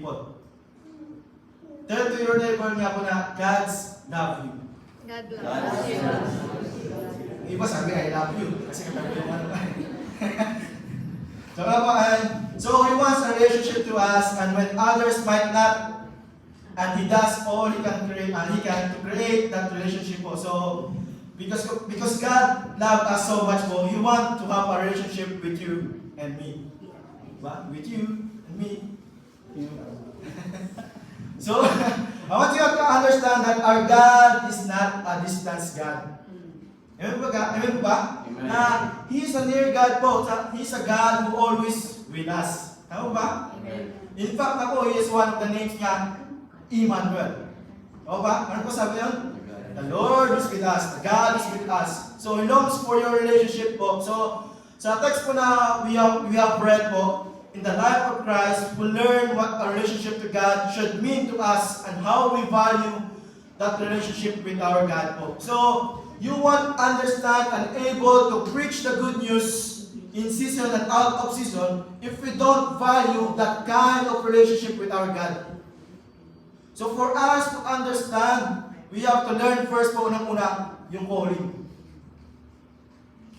people. Tell to your neighbor nga po na God's love you. God loves you. Iba sabi, I love you. Kasi katabi yung ano. So He wants a relationship to us, and when others might not, and He does all He can create, to create that relationship po. So, because God loved us so much po, He wants to have a relationship with you and me. Diba? With you and me. So, I want you to understand that our God is not a distance God. Amen po ba? Amen. Na He is a near God po. He is a God who always with us. Tama ba? Amen. In fact, ako, He is one of the names niya, Emmanuel. Tama ba? Ano po sabi yun? The Lord is with us. The God is with us. So, He longs for your relationship po. So, sa text po na we have read po, in the life of Christ, we learn what a relationship to God should mean to us and how we value that relationship with our God po. So, you won't understand and able to preach the good news in season and out of season if we don't value that kind of relationship with our God. So, for us to understand, we have to learn first po unang-una yung calling.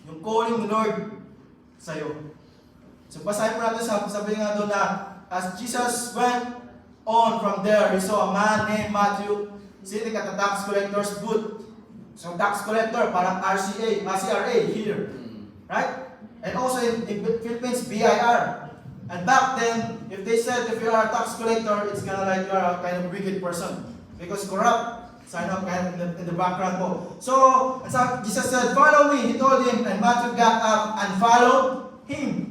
Yung calling ni Lord sa'yo. So basahin po natin, sabi nga doon na as Jesus went on from there, he saw a man named Matthew sitting at the tax collector's booth. So tax collector, parang CRA here. Right? And also in Philippines, BIR. And back then, if they said if you are a tax collector, it's kind of like you are a kind of wicked person. Because corrupt, sign up kind of in the background po. So, Jesus said, follow me, he told him, and Matthew got up and followed him.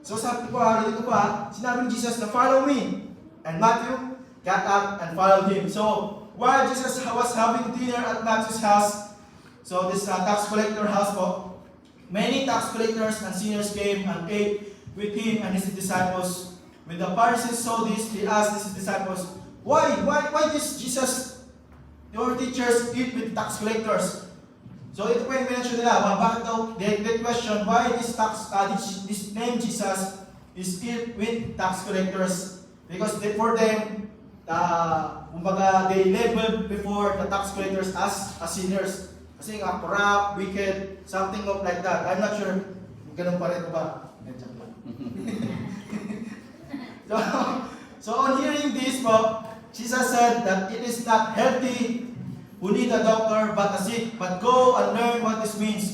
So sabi ko, dito pa, sinabi ni Jesus na follow me. And Matthew got up and followed him. So, while Jesus was having dinner at Matthew's house, so this tax collector house po, many tax collectors and sinners came and ate with him and his disciples. When the Pharisees saw this, they asked his disciples, Why this Jesus, your teachers, eat with tax collectors? So ito po yung mention nila, bakit daw, they question why this name Jesus is eat with tax collectors. Because for them, kumbaga, they labeled before the tax collectors as sinners. Kasi nga, corrupt, wicked, something of like that. I'm not sure, ganun pa rin ba? So on hearing this po, Jesus said that it is not healthy who need a doctor but a sick, but go and learn what this means.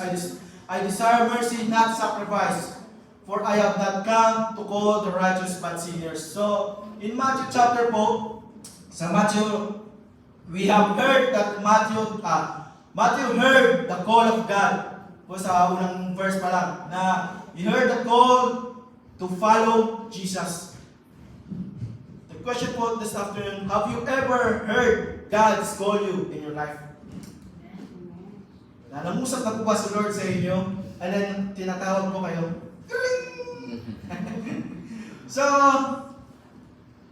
I desire mercy, not sacrifice, for I have not come to call the righteous but sinners. So, in Matthew chapter po, sa Matthew, we have heard that Matthew heard the call of God. Po sa unang verse pa lang, na he heard the call to follow Jesus. The question po this afternoon, have you ever heard God's call you in your life? Nanamusap na po ba si Lord sa inyo? And then, tinatawag po kayo. So,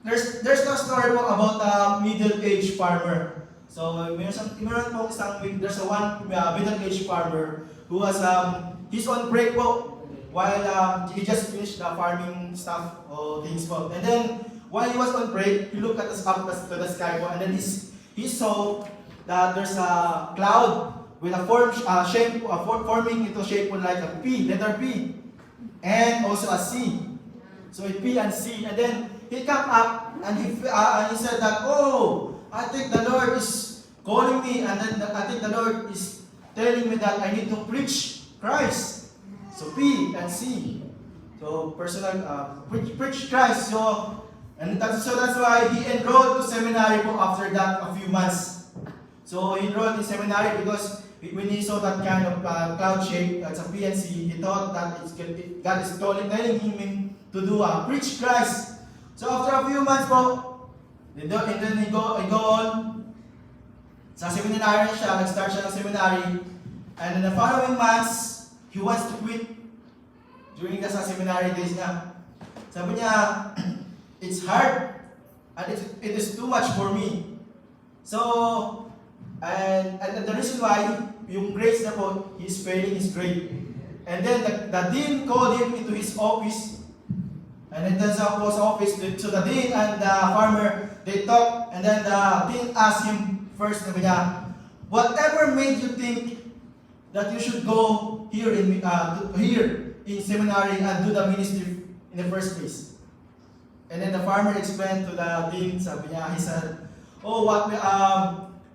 there's no story po about a middle-aged farmer. So, meron po there's a middle-aged farmer who was, he's on break po while he just finished the farming stuff or things po. And then, while he was on break, he looked up to the sky po, and then he saw that there's a cloud with a forming into shape like a P, letter P, and also a C. So it's P and C, and then he came up and he said that, oh, I think the Lord is calling me, and then I think the Lord is telling me that I need to preach Christ. So P and C. So personal preach Christ. So that's why he enrolled to seminary po after that a few months. So he enrolled in seminary because when he saw that kind of cloud shape, that's a PNC, he thought that God is telling him to do preach Christ. So after a few months po, and then he go on sa seminary siya, nag-start siya ng seminary, and in the following months, he wants to quit during the seminary days niya. Sabi niya, it's hard and it is too much for me. So, and the reason why, yung grades na po, he's failing his grade. And then the dean called him into his office And then sa post office, so the dean and the farmer, they talk, and then the dean asked him first, sabi niya, whatever made you think that you should go here in seminary and do the ministry in the first place? And then the farmer explained to the dean, sabi niya, he said, oh,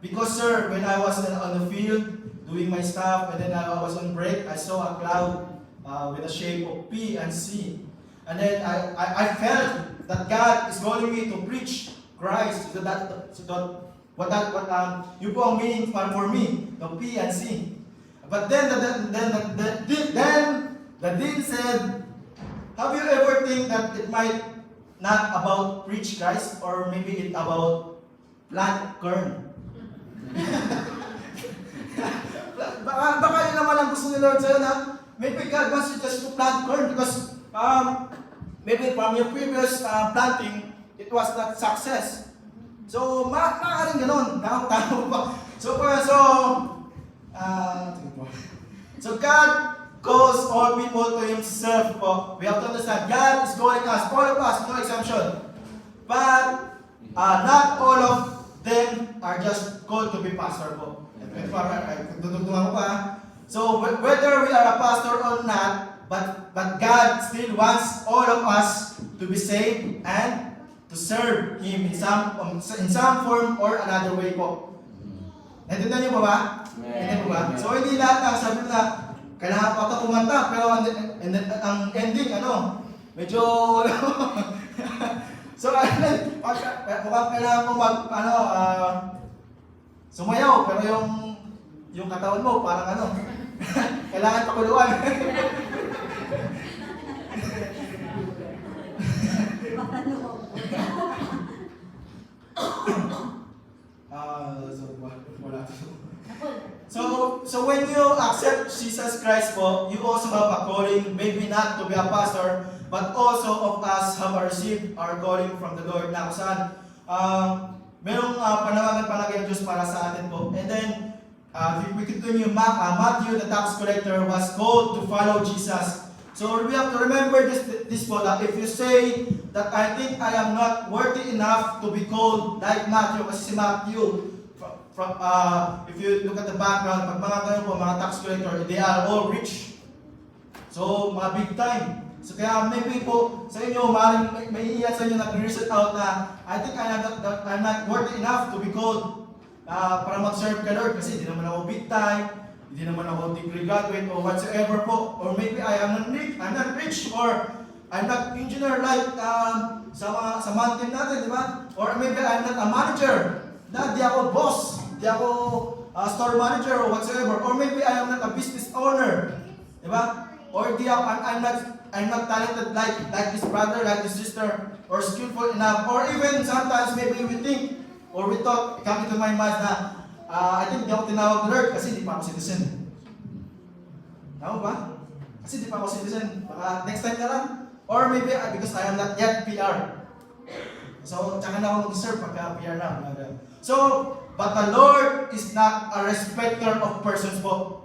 because sir, when I was on the field doing my stuff, and then I was on break, I saw a cloud with the shape of P and C. And then I felt that God is calling me to preach Christ. So that yun po ang meaning for me, the P and C. But then the dean said, have you ever think that it might not about preach Christ, or maybe it about plant corn? Baka yun naman ang gusto ni Lord sa'yo na maybe God wants you just to plant corn because maybe from your previous planting, it was not success. So, maaaring ganun. Tama ba? So God calls all people to Himself po. We have to understand, God is calling us, all of us, no exemption. But not all of them are just called to be pastor po. Tutugtungan ko pa. So whether we are a pastor or not, but God still wants all of us to be saved and to serve Him in some form or another way po. Naintindihan niyo ba? Naintindihan mo ba? So hindi lahat ang sabi na kailangan pa ito kumanta, pero ang ending, medyo, so, mukhang kailangan mo sumayaw, pero yung katawan mo, parang kailangan pakuluan. So when you accept Jesus Christ po, you also have a calling, maybe not to be a pastor, but also of us have received our calling from the Lord na kung saan merong panawagan palagi ng Diyos para sa atin po. And then, if we continue, Matthew, the tax collector, was called to follow Jesus. So we have to remember this po, that if you say that I think I am not worthy enough to be called like Matthew, kasi si Matthew, if you look at the background, pag mga ganun po, mga tax collector, they are all rich. So, mga big time. So, kaya maybe po, sa inyo, may iyan sa inyo nag-reset out na, I think I'm not worthy enough to be called para mag-serve ka, Lord, kasi hindi naman ako big time, hindi naman ako degree graduate or whatsoever po. Or maybe I'm not rich, or I'm not engineer like sa mountain natin, di ba? Or maybe I'm not a manager. Di ako boss, di ako store manager or whatsoever. Or maybe I am not a business owner, di ba? Or I'm not talented like this brother, like this sister, or skillful enough. Or even sometimes maybe we think or we thought, come into my mind na I think di ako tinawag ni Lord kasi di pa ako citizen. Tama ba? Kasi di pa ako citizen. Baka next time na lang. Or maybe because I am not yet PR. So, tsaka na ako mag-serve pagka PR na. So, but the Lord is not a respecter of persons po.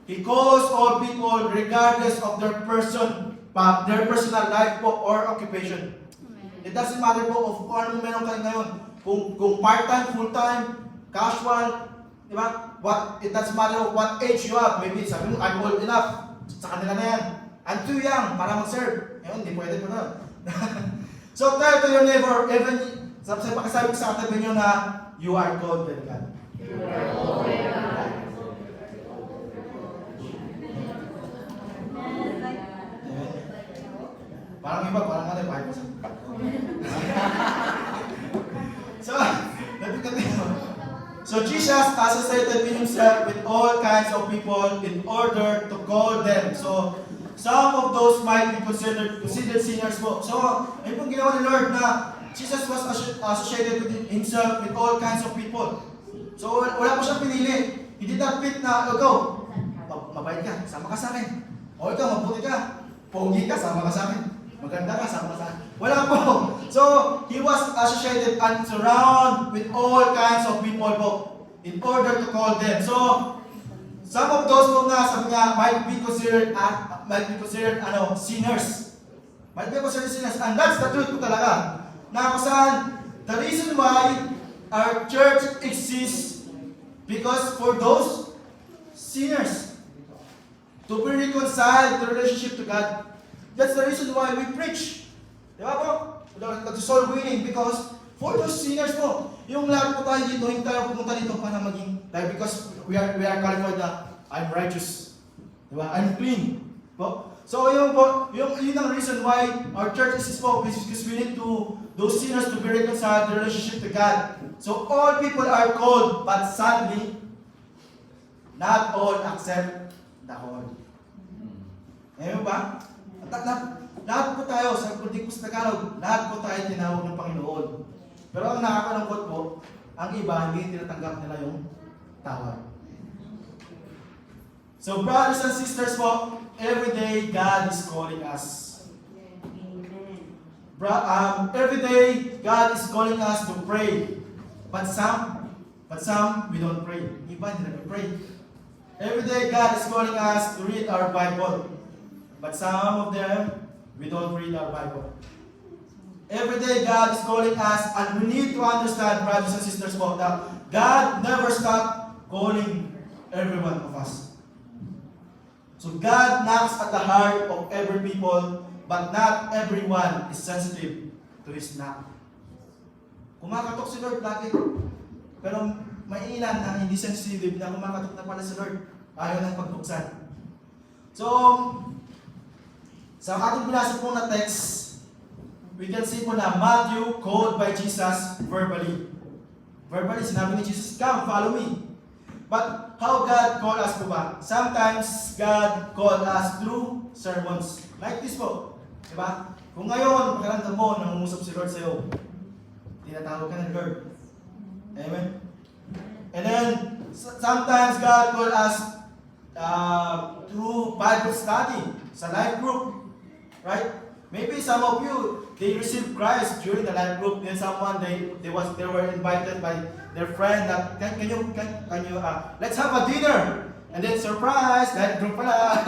He calls all people regardless of their personal life po or occupation. It doesn't matter po of kung ano meron kayo ngayon. Kung part-time, full-time, casual, di ba? It doesn't matter what age you have. Maybe sabi mo, I'm old enough. Sa kanila na yan. I'm too young para mag-serve. Ngayon, hindi pwede po na. So tell to your neighbor, even pakisabi sa katabi nyo na you are called by God. You are called by God. Parang iba, parang ano, Bible. So Jesus associated himself with all kinds of people in order to call them. So some of those might be considered sinners po. So, ayun pong ginawa ni Lord na Jesus was associated with himself with all kinds of people. So, wala po siyang pinili. He did not pick na, ikaw, mabait ka, sama ka sa akin. O ikaw, mabuti ka, pogi ka, sama ka sa akin. Maganda ka, sama ka sa akin. Wala po. So, he was associated and surrounded with all kinds of people po in order to call them. So, some of those po nga, sabi niya, might be considered sinners. Might be concerning sinners. And that's the truth po talaga. Na kung saan, the reason why our church exists because for those sinners to be reconciled to relationship to God. That's the reason why we preach. Di ba po? To soul winning because for those sinners po, yung lahat po tayo dito, hindi tayo pumunta dito para maging, because we are qualified na I'm righteous. Di ba? I'm clean. Po? So yun ang reason why our church is po, because we need to, those sinners to be reconciled to relationship to God. So all people are called, but sadly, not all accept the call. Ngayon ba? Lahat po tayo, sa Kuntikos Tagalog, lahat po tayo tinawag ng Panginoon. Pero ang nakakalungkot po, ang iba hindi tinatanggap nila yung tawag. So brothers and sisters po, every day God is calling us. Every day God is calling us to pray. But some we don't pray. Iba hindi nag-pray. Every day God is calling us to read our Bible. But some of them, we don't read our Bible. Every day God is calling us, and we need to understand, brothers and sisters, that God never stopped calling every one of us. So God knocks at the heart of every people, but not everyone is sensitive to His knock. Kumakatok si Lord lagi, pero may ilan na hindi sensitive na kumakatok na pala si Lord. Ayaw ng pagbuksan. So, sa ating binasa po na text, we can see po na Matthew called by Jesus verbally. Verbally, sinabi ni Jesus, "Come, follow me." But how God called us po ba? Sometimes God called us through sermons. Like this po. Diba? Kung ngayon, pakiramdam mo, nangungusap si Lord sa'yo, tinatawag ka ng Lord. Amen? And then, sometimes God called us through Bible study, sa life group. Right? Maybe some of you, they received Christ during the life group. Then someone they were invited by their friend that can you let's have a dinner. And then surprise, life group pala.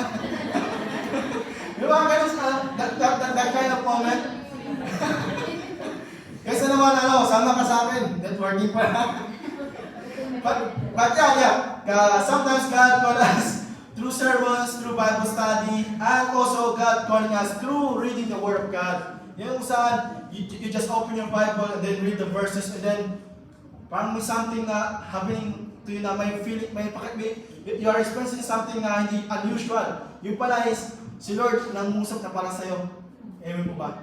Di ba guys, that kind of moment? Kasi naman sama ka sa akin, networking pala. But yeah. Sometimes God called us through sermons, through Bible study, and also God calling us through reading the Word of God. Yung saan, you just open your Bible and then read the verses, and then parang may something na happening to you na may feeling, you are experiencing something na hindi unusual. Yung pala is, si Lord nangusap na para sa'yo. Amen po ba?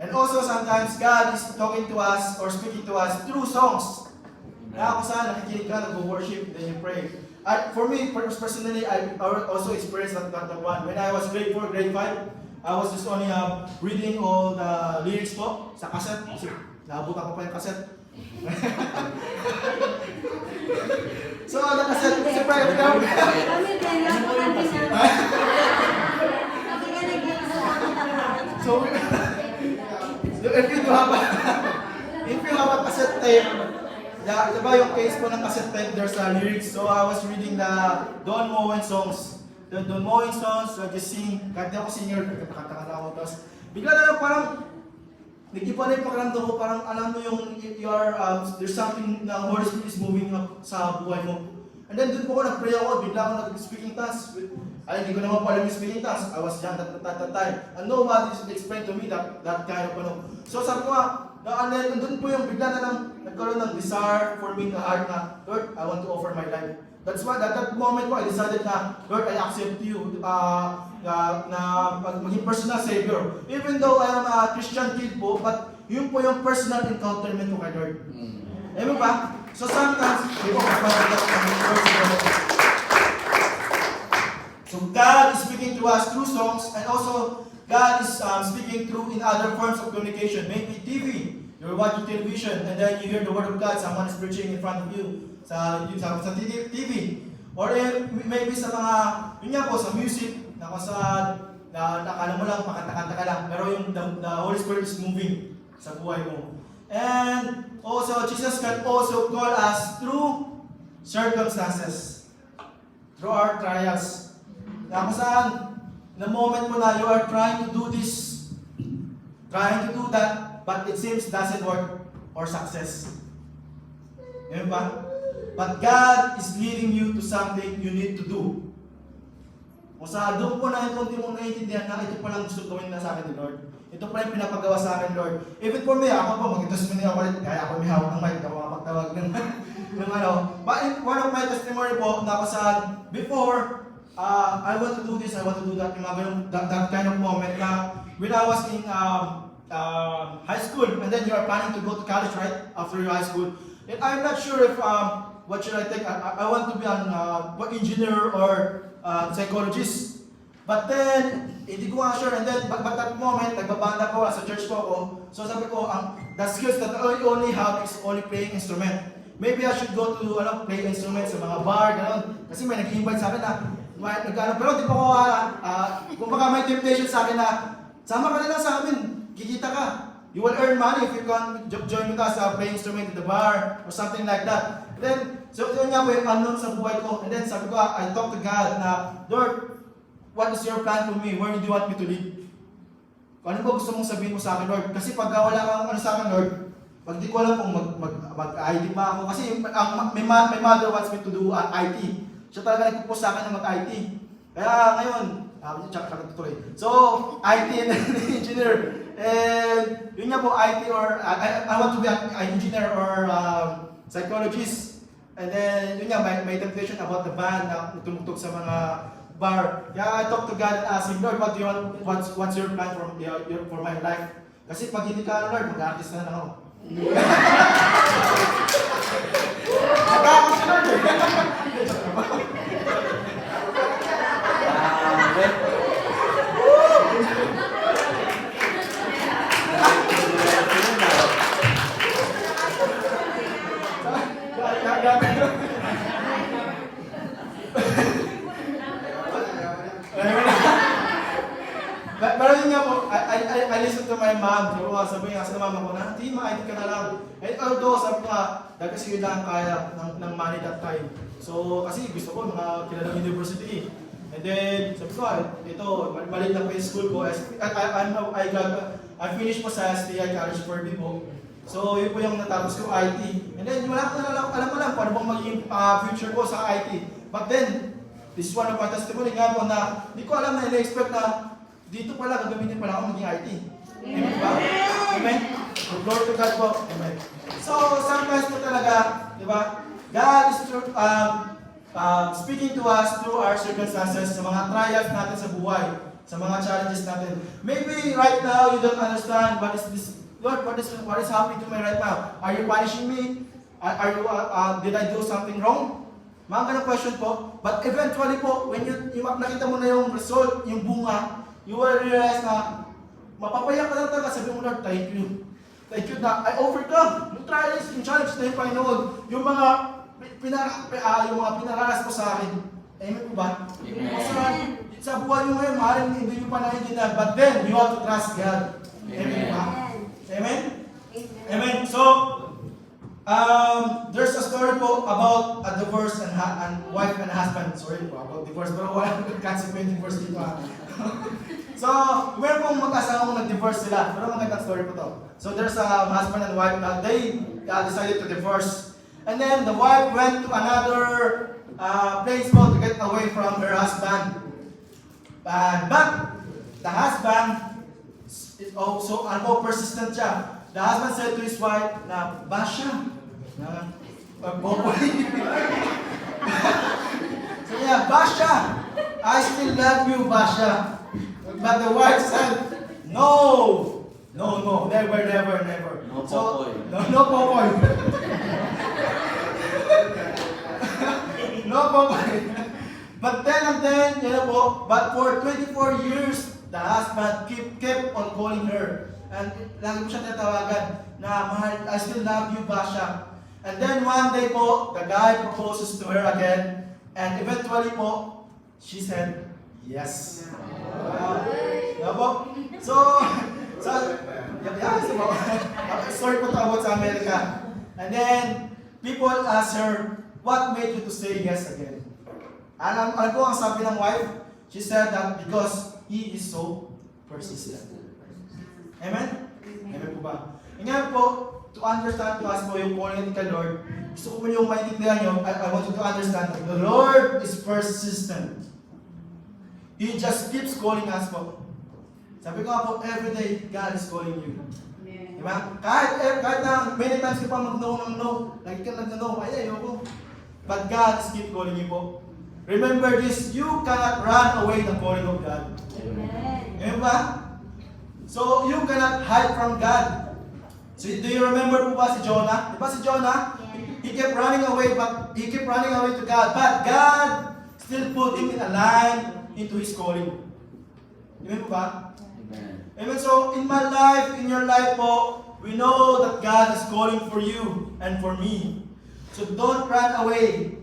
And also sometimes God is talking to us or speaking to us through songs. Kaya kung saan nakikinig ka, nag-worship, then you pray. For me, personally, I also experienced that one. When I was grade 4, grade 5, I was just only reading all the lyrics po sa cassette. Naabutan ko pa yung cassette. So, the cassette, siyempre, so, if you have a cassette tape, diba yung case po ng cassette tape, there's lyrics. So I was reading the Don Moen songs. The Don Moen songs, I just sing. Kahit di ako singer, kanta ako. Tapos, bigla na lang parang, nag-iba na yung pakiramdam ko, parang alam mo yung, there's something na Holy Spirit is moving up sa buhay mo. And then doon po ako nag-pray ako, bigla ako nag-speaking tongues. Hindi ko naman pala yung speaking tongues. I was young at that time. And nobody explained to me that kind of So sabi ko doon po yung bigla na lang nagkaroon ng desire for me na heart na, Lord, I want to offer my life. That's why at that moment po, I decided na, Lord, I accept you na maging personal Savior. Even though I am a Christian kid po, but yun po yung personal encounterment ko kay Lord. Amen ba? So sometimes, so God is speaking to us through songs, and also God is speaking through in other forms of communication. Maybe TV, you're watching television, and then you hear the Word of God, someone is preaching in front of you sa TV. Or maybe sa mga, yun nga po, sa music, nakala mo lang, makanta-kanta ka lang, pero yung the Holy Spirit is moving sa buhay mo. And also, Jesus can also call us through circumstances, through our trials. Na kung saan, the moment mo na you are trying to do this trying to do that, but it seems doesn't work or success. Amen ba? But God is leading you to something you need to do. O sa doon po na konti mong naiintindihan na ito palang gusto gawin na sa akin ni Lord. Ito pala yung pinapagawa sa akin, Lord. Even for me, ako po, mag-testimony ako ulit. Kaya ako may hawak ng mic, ako makapagtawag ng ano. But in one of my testimony po, na saan, before, I want to do this, I want to do that, yung mga ganun, that kind of moment na when I was in high school, and then you are planning to go to college, right? After your high school. And I'm not sure if, what should I take? I want to be an engineer or psychologist. But then, hindi ko nga sure. And then, but that moment, nagbabanda ko, sa church ko ako. So sabi ko, the skills that I only have is only playing instrument. Maybe I should go to play instruments sa mga bar, gano'n. Kasi may nag-invite sa akin na, pero di pa ko, kung baka may temptation sa akin na, sama ka na lang sa amin, kikita ka. You will earn money if you can join with us playing instrument in the bar or something like that. And then, so yun nga po yung unknown sa buhay ko. And then sabi ko, I talk to God na, Lord, what is your plan for me? Where do you want me to live? Kung ano ba gusto mong sabihin mo sa akin, Lord? Kasi pag wala kang ano sa akin, Lord, pag di ko alam kung mag-IT pa ako. Kasi my mother wants me to do IT. Siya talaga nagpupos sa akin na mag-IT. Kaya ngayon, so, IT and engineer. And yun nga po, IT or, I want to be an engineer or psychologist. And then, yun nga, may temptation about the band na tumutog sa mga bar. Kaya I talk to God and ask Him, Lord, what do you want? What's your plan for my life? Kasi pag hindi ka, Lord, mag-artist na lang ako. Natakot si Lord. Pero yun nga po, I listen to my mom. Sabi nga sa mama ko na, hindi, ma-IT ka na lang. And although, sabi ko nga, dahil kasi yun lang kaya ng money that time. So, kasi gusto ko mga kilalang university. And then, sabi ko, ito, maliit lang po yung school ko. I finished po sa STI College for Bibo. So, yun po yung natapos ko, IT. And then, wala ko na lang, alam mo lang, paano bang magiging future ko sa IT. But then, this is one of my testimony nga po na, hindi ko alam na ina-expect na, dito pala, gagamitin pala ako maging IT. Amen ba? Amen? Glory to God po. Amen. So, sometimes po talaga, di ba, God is speaking to us through our circumstances, sa mga trials natin sa buhay, sa mga challenges natin. Maybe right now, you don't understand what is this, Lord, what is happening to me right now? Are you punishing me? Did I do something wrong? Mga ganang question po. But eventually po, when nakita mo na yung result, yung bunga, you will realize na mapapayak ka lang talaga. Sabi mo, Lord, thank you. Thank you na I overcome. Yung trials, yung challenge na yung Panginoon, yung mga pinararas mo sa akin. Amen po ba? Amen. Sa buhay nyo ngayon, maaaring hindi nyo pa naiintindihan, but then you have to trust God. Amen po ba? Amen? Amen. So, there's a story po about a divorce and wife and husband. Sorry po about divorce, pero wala consequent divorce dito. So, meron pong mag-asawang nag-divorce sila. Pero magandang story po to. So, there's a husband and wife na they decided to divorce. And then, the wife went to another place po to get away from her husband. But, the husband is also, persistent siya. The husband said to his wife na, Basha, na, Boboy. So, yeah, Basha, I still love you, Basha. But the wife said, no, never. No So, popoy. no popoy. No popoy. But then, but for 24 years, the husband kept on calling her. And lagi mo siya tatawagan na, mahal, I still love you, Basha. And then one day po, the guy proposes to her again. And eventually po, she said, yes. So, story po about sa Amerika. And then, people ask her, what made you to say yes again? Alam ko ang sabi ng wife, she said that because he is so persistent. Amen? Amen po ba? Ngayon po, to understand to us po yung calling ni Lord, gusto ko po yung maintindihan nyo, I want you to understand that the Lord is persistent. He just keeps calling us po. Sabi ko nga po, every day, God is calling you. Diba? Kahit na many times ka pa mag-no ng no, lagi ka nag-no, ay ayoko. But God is keep calling you po. Remember this, you cannot run away the calling of God. Amen ba? So, you cannot hide from God. So, do you remember po ba si Jonah? Diba si Jonah? He kept running away, but he kept running away to God. But God still put him in a line into his calling. Amen po ba? Amen. So, in my life, in your life po, we know that God is calling for you and for me. So, don't run away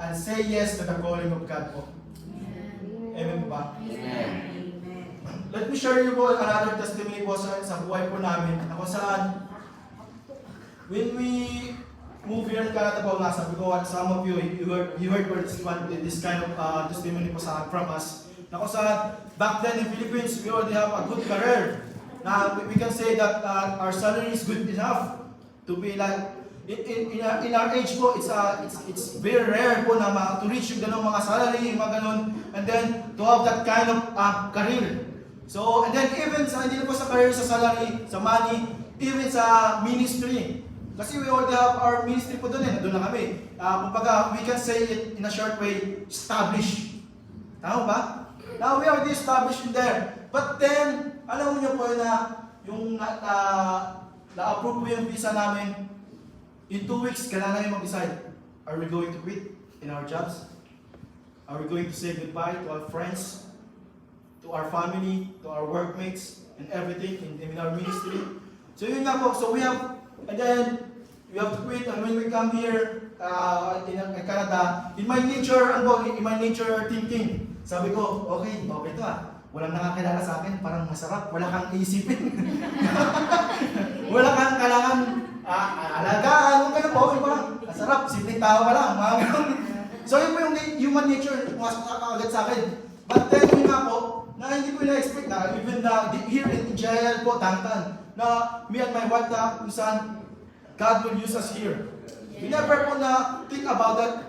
and say yes to the calling of God po. Amen po ba? Amen. Let me share you po another testimony po sa buhay po namin. Ako saan, when we move here in Canada po, sabi ko, some of you, you heard this kind of testimony po from us. Ako sa back then in Philippines, we already have a good career. Now we can say that our salary is good enough to be like in our age po. It's very rare po na to reach yung ganung mga salary, mga ganun, and then to have that kind of career. So and then even sa hindi po sa career, sa salary, sa money, even sa ministry. Kasi we already have our ministry po doon doon na kami. Kumbaga, we can say it in a short way, established. Tama ba? Now, we already established in there. But then, alam mo niyo po na yung na-approve po yung visa namin, in 2 weeks, kailangan namin mag-decide. Are we going to quit in our jobs? Are we going to say goodbye to our friends, to our family, to our workmates, and everything in our ministry? So yun nga po, so we have, and then, we have to quit, and when we come here, in Canada, in my nature thinking, sabi ko, okay ito walang nakakilala sa akin, parang masarap, wala kang iisipin. Wala kang kailangan alagaan, ganun po, parang masarap, simpleng tao ka lang, mga ganun. So yun po yung human nature, pumasok agad sa akin. But then yun nga po, na hindi ko na-expect na, even here in jail po, Tantan, na me and my wife na kung saan God will use us here. We never po na think about it.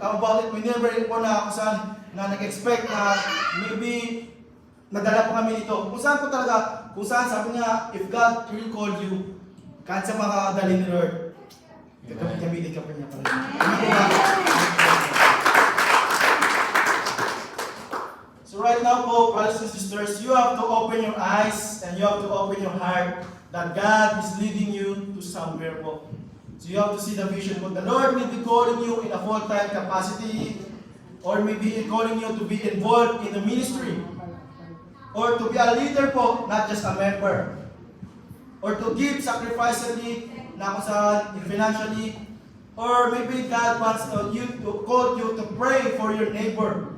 We never po na kung saan na nag-expect na maybe nadala po kami dito. Kung saan po talaga, kung saan sabi niya, if God will call you, kahit sa mga dali ni Lord, gamitin ka pa niya pala. So right now po, brothers and sisters, you have to open your eyes and you have to open your heart that God is leading you to somewhere po. So you have to see the vision po. The Lord may be calling you in a full-time capacity, or maybe calling you to be involved in the ministry, or to be a leader po, not just a member, or to give sacrificially, na kung saan, financially, or maybe God wants you to call you to pray for your neighbor,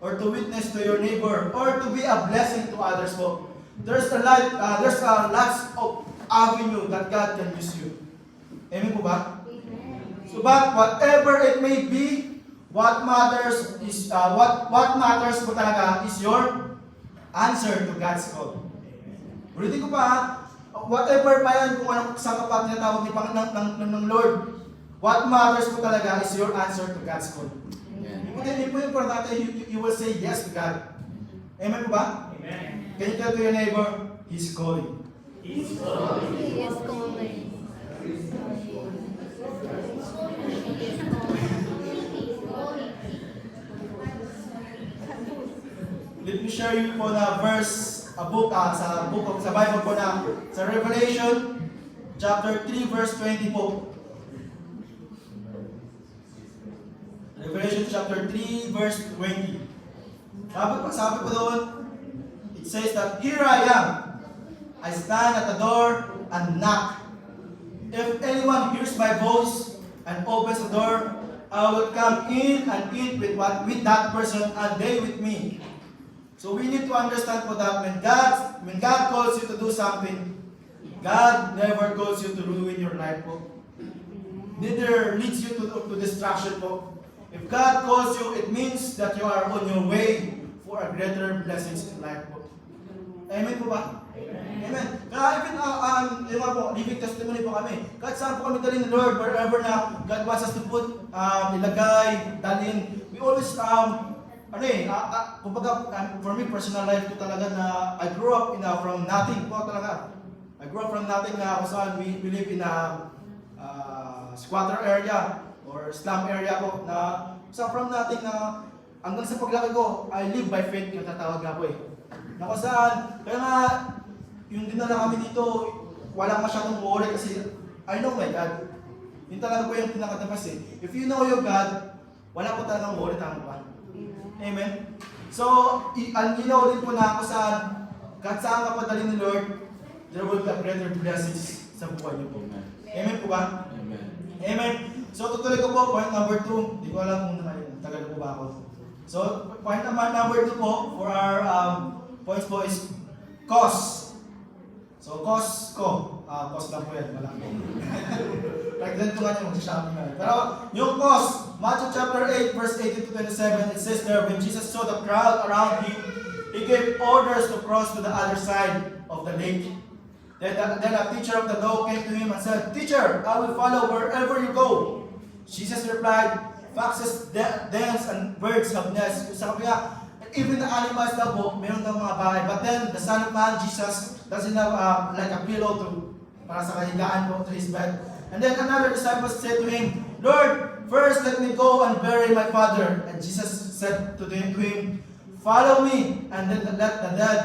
or to witness to your neighbor, or to be a blessing to others po. There's a lots of avenue that God can use you. Amen po ba? So, but whatever it may be, what matters po talaga is your answer to God's call. Ulitin ko pa, whatever pa yan, kung anong saan ka pa tinatawag ng Lord, what matters po talaga is your answer to God's call. Hindi po importante, you will say yes to God. Amen po ba? Amen. Can you tell to your neighbor, He's calling. He's calling. He is calling. Let me share you po na verse, sa Bible po na, sa Revelation, chapter 3, verse 20 po. Revelation chapter 3, verse 20. Sabi po doon, it says that, here I am, I stand at the door and knock. If anyone hears my voice and opens the door, I will come in and eat with that person and they with me. So we need to understand po that when God calls you to do something, God never calls you to ruin your life po. Neither leads you to destruction po. If God calls you, it means that you are on your way for a greater blessings in life po. Amen po ba? Amen. Kaya even, yung mga po, living testimony po kami. Kahit saan po kami dalhin ng Lord, wherever na God wants us to put, ilagay, dalhin, we always, kumbaga, for me, personal life ko talaga na I grew up from nothing po talaga. I grew up from nothing na kung saan we live in a squatter area or slum area po na so from nothing na hanggang sa paglaki ko, I live by faith yung tatawag nga po eh. Na kung saan, kaya nga, yung dinala kami dito, walang masyadong worry kasi I know my God. Yun talaga po yung pinakatapas eh. If you know your God, wala po talagang worry, tama ba? Amen? So, you know din po na kung saan, kahit saan ka padali ni Lord, there will be a greater blessings sa buhay niyo po. Amen po ba? Amen. Amen. So, tutuloy ko po, point number 2. Hindi ko alam kung tagal po ba ako. So, point number 2 po, for our points po is cost. So, cost ko. Cost lang po yan. Wala po. Like, ko nga niya mag-shopping na. Pero, yung cost, Matthew chapter 8, verse 18 to 27, it says there, when Jesus saw the crowd around him, he gave orders to cross to the other side of the lake. Then a teacher of the law came to him and said, "Teacher, I will follow wherever you go." Jesus replied, "Foxes, dens, and birds have nests." Sabi nga, even the animals daw po, meron daw mga bahay. But then, the Son of Man, Jesus, doesn't have like a pillow para sa kahigaan po to his bed. And then another disciple said to him, "Lord, first let me go and bury my father." And Jesus said to him, "Follow me, and then let the dead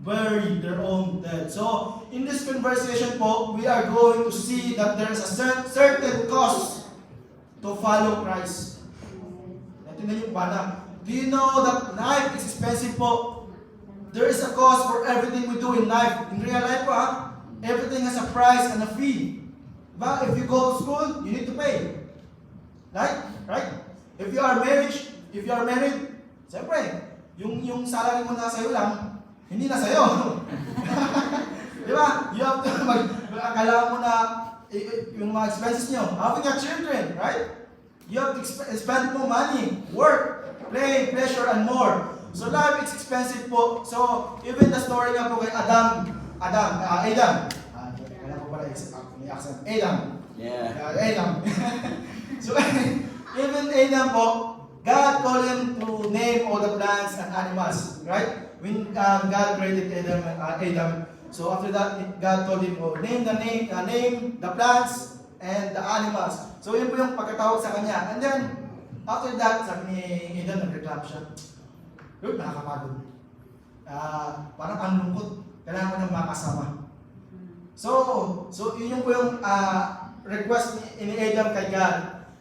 bury their own dead." So, in this conversation po, we are going to see that there is a certain cost to follow Christ. Natindihan niyo ba na? Do you know that life is expensive po? There is a cost for everything we do in life. In real life po everything has a price and a fee. Diba? If you go to school, you need to pay. Right? If you are married, siyempre, yung salary mo na sa'yo lang, hindi na sa'yo. Diba? You have to, kailangan mo na, yung mga expenses nyo. Having a children, right? You have to spend more money, work, play, pleasure, and more. So life is expensive po. So, even the story nga po kay Adam. Kaya ko pala yung accent. Adam. Yeah. Adam. So, even Adam po, God called him to name all the plants and animals, right? When God created Adam, so after that, God told him, name the plants and the animals. So yun po yung pagkatawag sa kanya. And then, after that, sabi ni Adam, nag-reclam siya. Lord, nakakapagod. Parang ang lungkot. Kailangan ko ng makasama. So yun po yung request ni Adam kay God.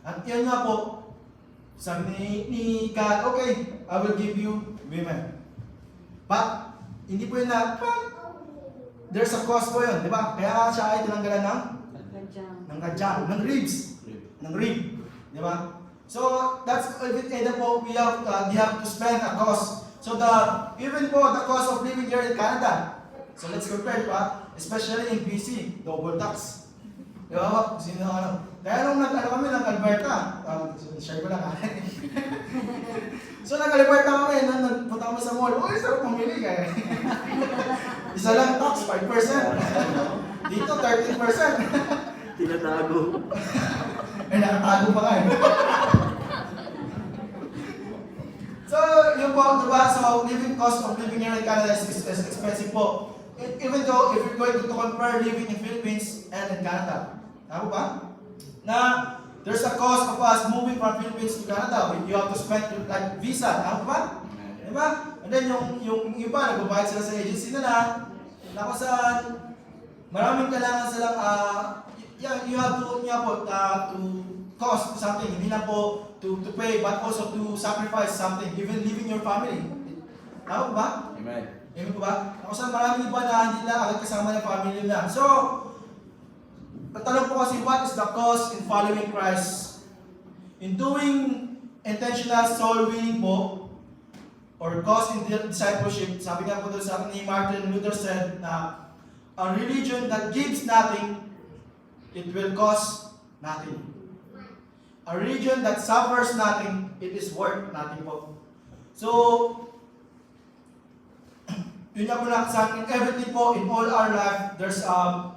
At yun nga po, sabi ni God, okay, I will give you women. But, hindi po yun there's a cost po yun, di ba? Kaya siya ay tinanggalan ng ribs. Ng rib. Di ba? So, that's even Adam po, we have to spend a cost. So, even po, the cost of living here in Canada. So, let's compare pa, especially in BC, double tax. Di ba? Sino Kaya nung kami ng Alberta, share ko lang So, nag-Alberta kami, nagpunta kami sa mall. Uy, sarap mamili kaya. Isa lang tax, 5%. Dito, 13%. Tinatago. Nakatago pa nga So, yun po, diba? So, living cost of living here in Canada is expensive po. Even though, if you're going to compare living in Philippines and in Canada. Tama ba? Na, there's a cost of us moving from Philippines to Canada. You have to spend like visa. Tama ba? Diba? And then, yung iba, nagbabayad sila sa agency nila. Na kung saan, maraming kailangan silang, you have to cost something. Hindi lang po to pay, but also to sacrifice something, even leaving your family. Tama ba? Amen. Amen po ba? Ako sa maraming iba na hindi na agad kasama ng family nila. So, tatanong po kasi, what is the cost in following Christ? In doing intentional soul winning po, or cost in discipleship, sabi nga po doon sa ni Martin Luther said na, a religion that gives nothing, it will cost nothing. A religion that suffers nothing, it is worth nothing po. So, yun nga po na sa in everything po, in all our life, there's a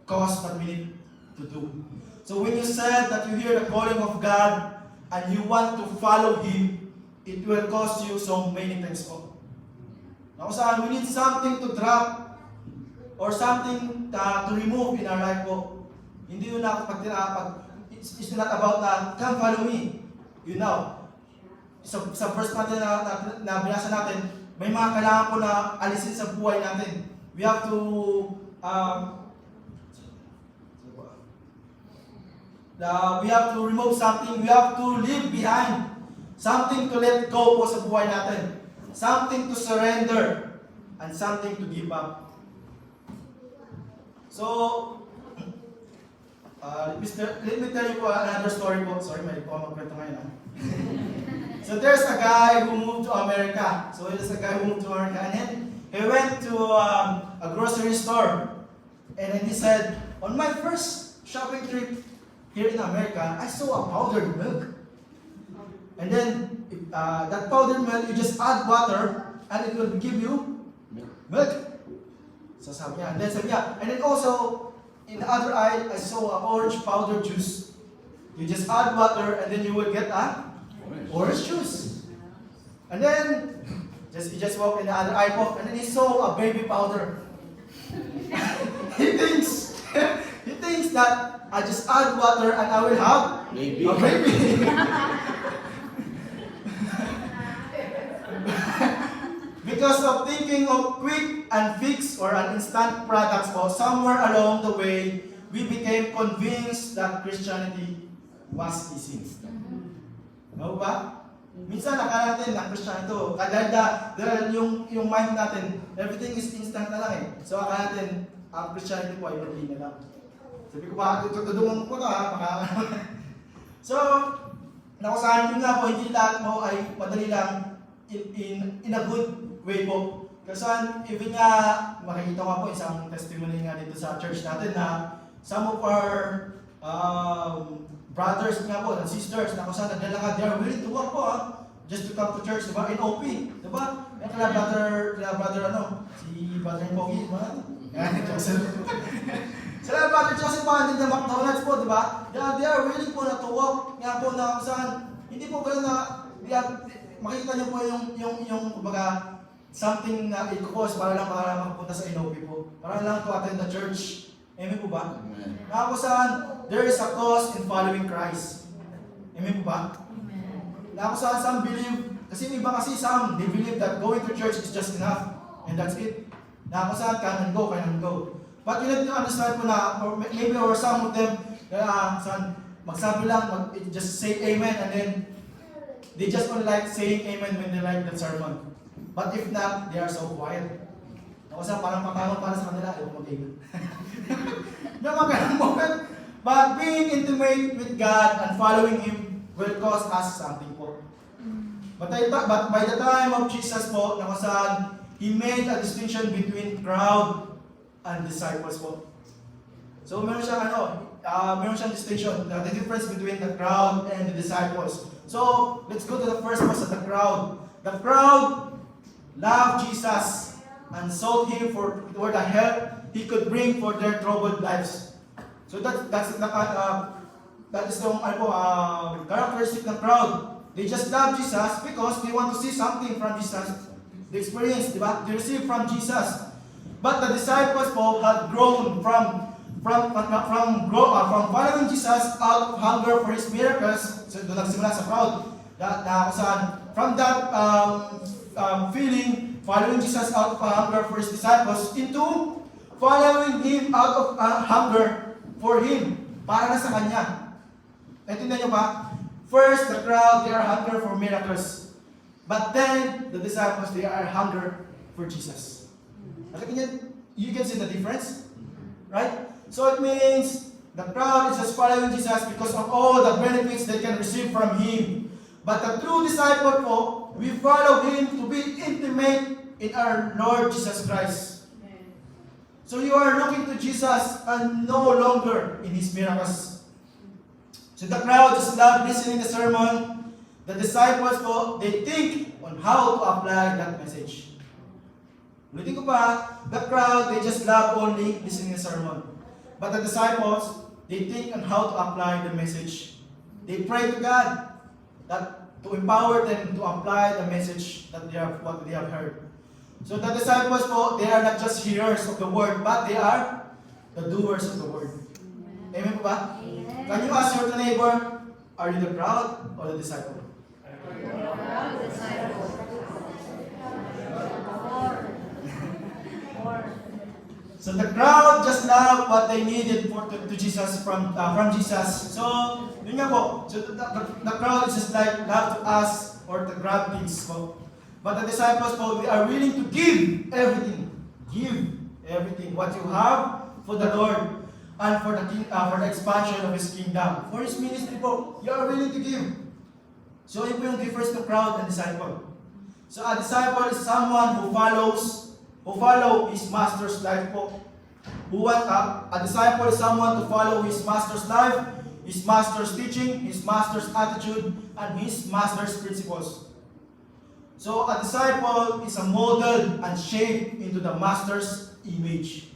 cause that we need to do. So when you said that you hear the calling of God and you want to follow Him, it will cost you so many things po. Now, saan we need something to drop or something to remove in our life po. Hindi yun na it's not about na, come follow me. You know, sa verse natin na binasa natin, may mga kailangan po na alisin sa buhay natin. We have to we have to remove something. We have to leave behind something to let go po sa buhay natin. Something to surrender and something to give up. So, let me tell you po another story po. Sorry, may po magkwento ngayon. So there's a guy who moved to America. So there's a guy who moved to America, and then he went to a grocery store, and then he said, on my first shopping trip here in America, I saw a powdered milk. And then that powdered milk, you just add water, and it will give you milk. So sabi niya, and then also in the other aisle, I saw a orange powdered juice. You just add water, and then you will get a orange juice. And then he just walked in the other aisle, and then he saw a baby powder. he thinks that I just add water and I will have a baby. Because of thinking of quick and fix or an instant products, or somewhere along the way, we became convinced that Christianity was easy. No ba? Minsan nakala natin na Christian ito. Dahil yung mind natin, everything is instant na lang eh. So akala natin, ang Christianity po ay madali na lang. Sabi ko ba, tutudungan ko ito ha, So, nakusahan ko nga po, hindi lahat mo ay madali lang in a good way po. Kasi even nga, makikita nga po isang testimony nga dito sa church natin na some of our brothers nga po, and sisters, na kung saan naglalakad, they are willing to work po just to come to church, diba? In OP, diba? Yan kaya brother si brother Pogi, diba? Yan, Joseph. Sila brother Joseph pa, din na McDonald's po, diba? They are willing po na to work, nga po na kung saan, hindi po gano'n na, makikita niyo po yung kumbaga, something na i-cause para makapunta sa NOP po. Para lang to attend the church. Amen po ba? Amen. Na kung saan, there is a cause in following Christ. Amen po ba? Amen. Na kung saan, some believe, kasi iba kasi they believe that going to church is just enough. And that's it. Na kung saan, can and go. But you need to understand po na, or maybe or some of them, saan, magsabi lang, just say amen, and then, they just only like saying amen when they like the sermon. But if not, they are so quiet. Kasi parang pakamang para sa kanila, ayaw mag-amen. But being intimate with God and following Him will cause us something po. But by the time of Jesus po, nakasan, He made a distinction between crowd and disciples po. So meron siyang distinction, the difference between the crowd and the disciples. So let's go to the first one, the crowd. The crowd loved Jesus and sought Him for the help He could bring for their troubled lives. So that is the characteristic ng crowd. They just love Jesus because they want to see something from Jesus. They experience, diba? They receive from Jesus. But the disciples po had grown from following Jesus out of hunger for His miracles. So doon nagsimula sa crowd. From that feeling, following Jesus out of hunger for His disciples, into following Him out of hunger for Him, para na sa Kanya. Naintindihan niyo ba? First, the crowd, they are hunger for miracles. But then, the disciples, they are hunger for Jesus. You can see the difference? Right? So it means, the crowd is just following Jesus because of all the benefits they can receive from Him. But the true disciple po, we follow Him to be intimate in our Lord Jesus Christ. So you are looking to Jesus and no longer in His miracles. So the crowd just love listening to the sermon. The disciples po, they think on how to apply that message. Ulitin ko pa, the crowd, they just love only listening to sermon. But the disciples, they think on how to apply the message. They pray to God that to empower them to apply the message that they have, what they have heard. So the disciples po, they are not just hearers of the word, but they are the doers of the word. Amen po ba? Can you ask your neighbor, are you the crowd or the disciple? So the crowd just loved what they needed to Jesus from Jesus. So yun nga po. So the crowd is just like love to ask or to grab things po. But the disciples po, we are willing to give everything. Give everything what you have for the Lord and for the expansion of His kingdom. For His ministry po, you are willing to give. So yun po yung difference ng crowd and disciple. So a disciple is someone who follow his master's life po. A disciple is someone to follow his master's life, his master's teaching, his master's attitude, and his master's principles. So a disciple is a model and shaped into the master's image.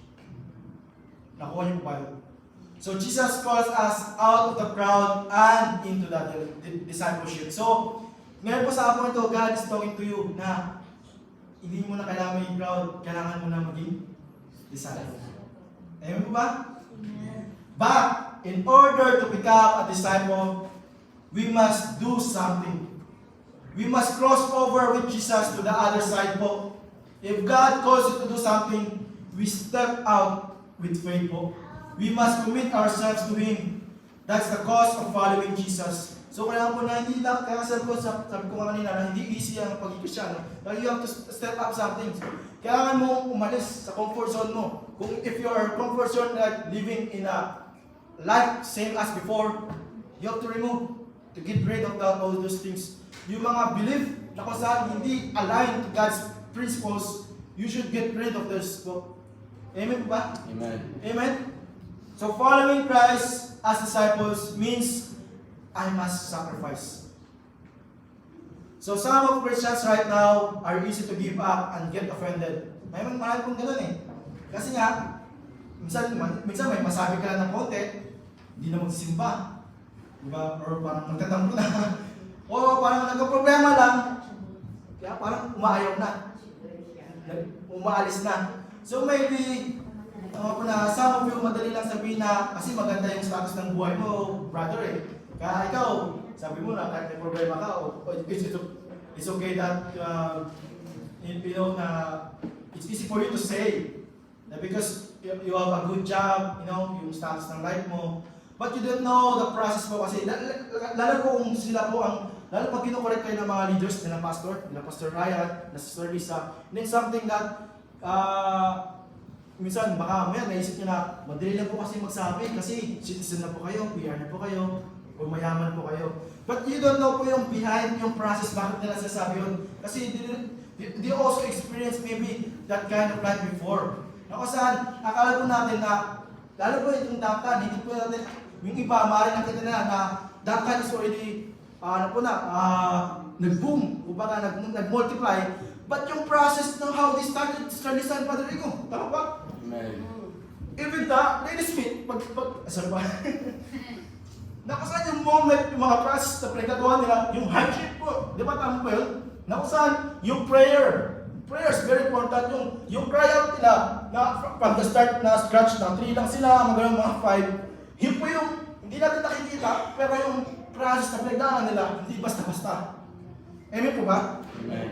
Nakuha niyo po ba yun? So Jesus calls us out of the crowd and into the discipleship. So ngayon po sa hapon ito, God is talking to you na hindi mo na kailangan maging crowd, kailangan mo na maging disciple. Amen po ba? But, in order to become a disciple, we must do something. We must cross over with Jesus to the other side po. If God calls you to do something, we step out with faith po. We must commit ourselves to Him. That's the cost of following Jesus. So kailangan po na hindi lang, kaya sabi ko kanina na hindi easy ang pag-Kristyano. You have to step up something. Kailangan mo umalis sa comfort zone mo. If your comfort zone like living in a life same as before, you have to remove, to get rid of all those things. Yung mga belief na kung saan hindi aligned to God's principles, you should get rid of those. Amen ba? Amen. Amen? So following Christ as disciples means I must sacrifice. So some of Christians right now are easy to give up and get offended. Marami pong ganun eh. Kasi nga, minsan may masabi ka lang ng konti, hindi na magsisimba. Diba? Or parang magtatampo na. O parang nagka-problema lang, kaya parang umaayaw na. Umaalis na. So maybe, some of you madali lang sabihin na, kasi maganda yung status ng buhay mo, brother eh. Kaya ikaw, sabi mo na kahit may problema ka, it's okay that it's easy for you to say that because you have a good job, yung status ng life mo, but you don't know the process mo kasi lalo kung sila po lalo pag kinokorek kayo ng mga leaders nila Pastor Ryan, na Sister Lisa, and then something that minsan baka mamaya naisip nyo na madali lang po kasi magsabi kasi citizen na po kayo, PR na po kayo, o mayaman po kayo. But you don't know po yung behind, yung process, bakit nila sasabi yun. Kasi they also experience maybe that kind of life before. Na kung saan, akala po natin na, lalo po itong Duncan, hindi po natin, yung iba, maaaring nakita na Duncan is already, nag-boom, o baka nag-multiply. But yung process ng how they started San Padre Rico, tama ba? Amen. Even Lady Smith, sorry ba? Nakusan yung moment, yung mga process na pinagagawa nila, yung hardship po. Di ba tama po yun? Nakusan yung prayer. Prayer is very important. Yung cry out nila, na from the start na scratch na, 3 lang sila, magalang mga 5. Yun po yung, hindi natin nakikita, pero yung process na pinagdaanan nila, hindi basta-basta. Amen po ba? Amen.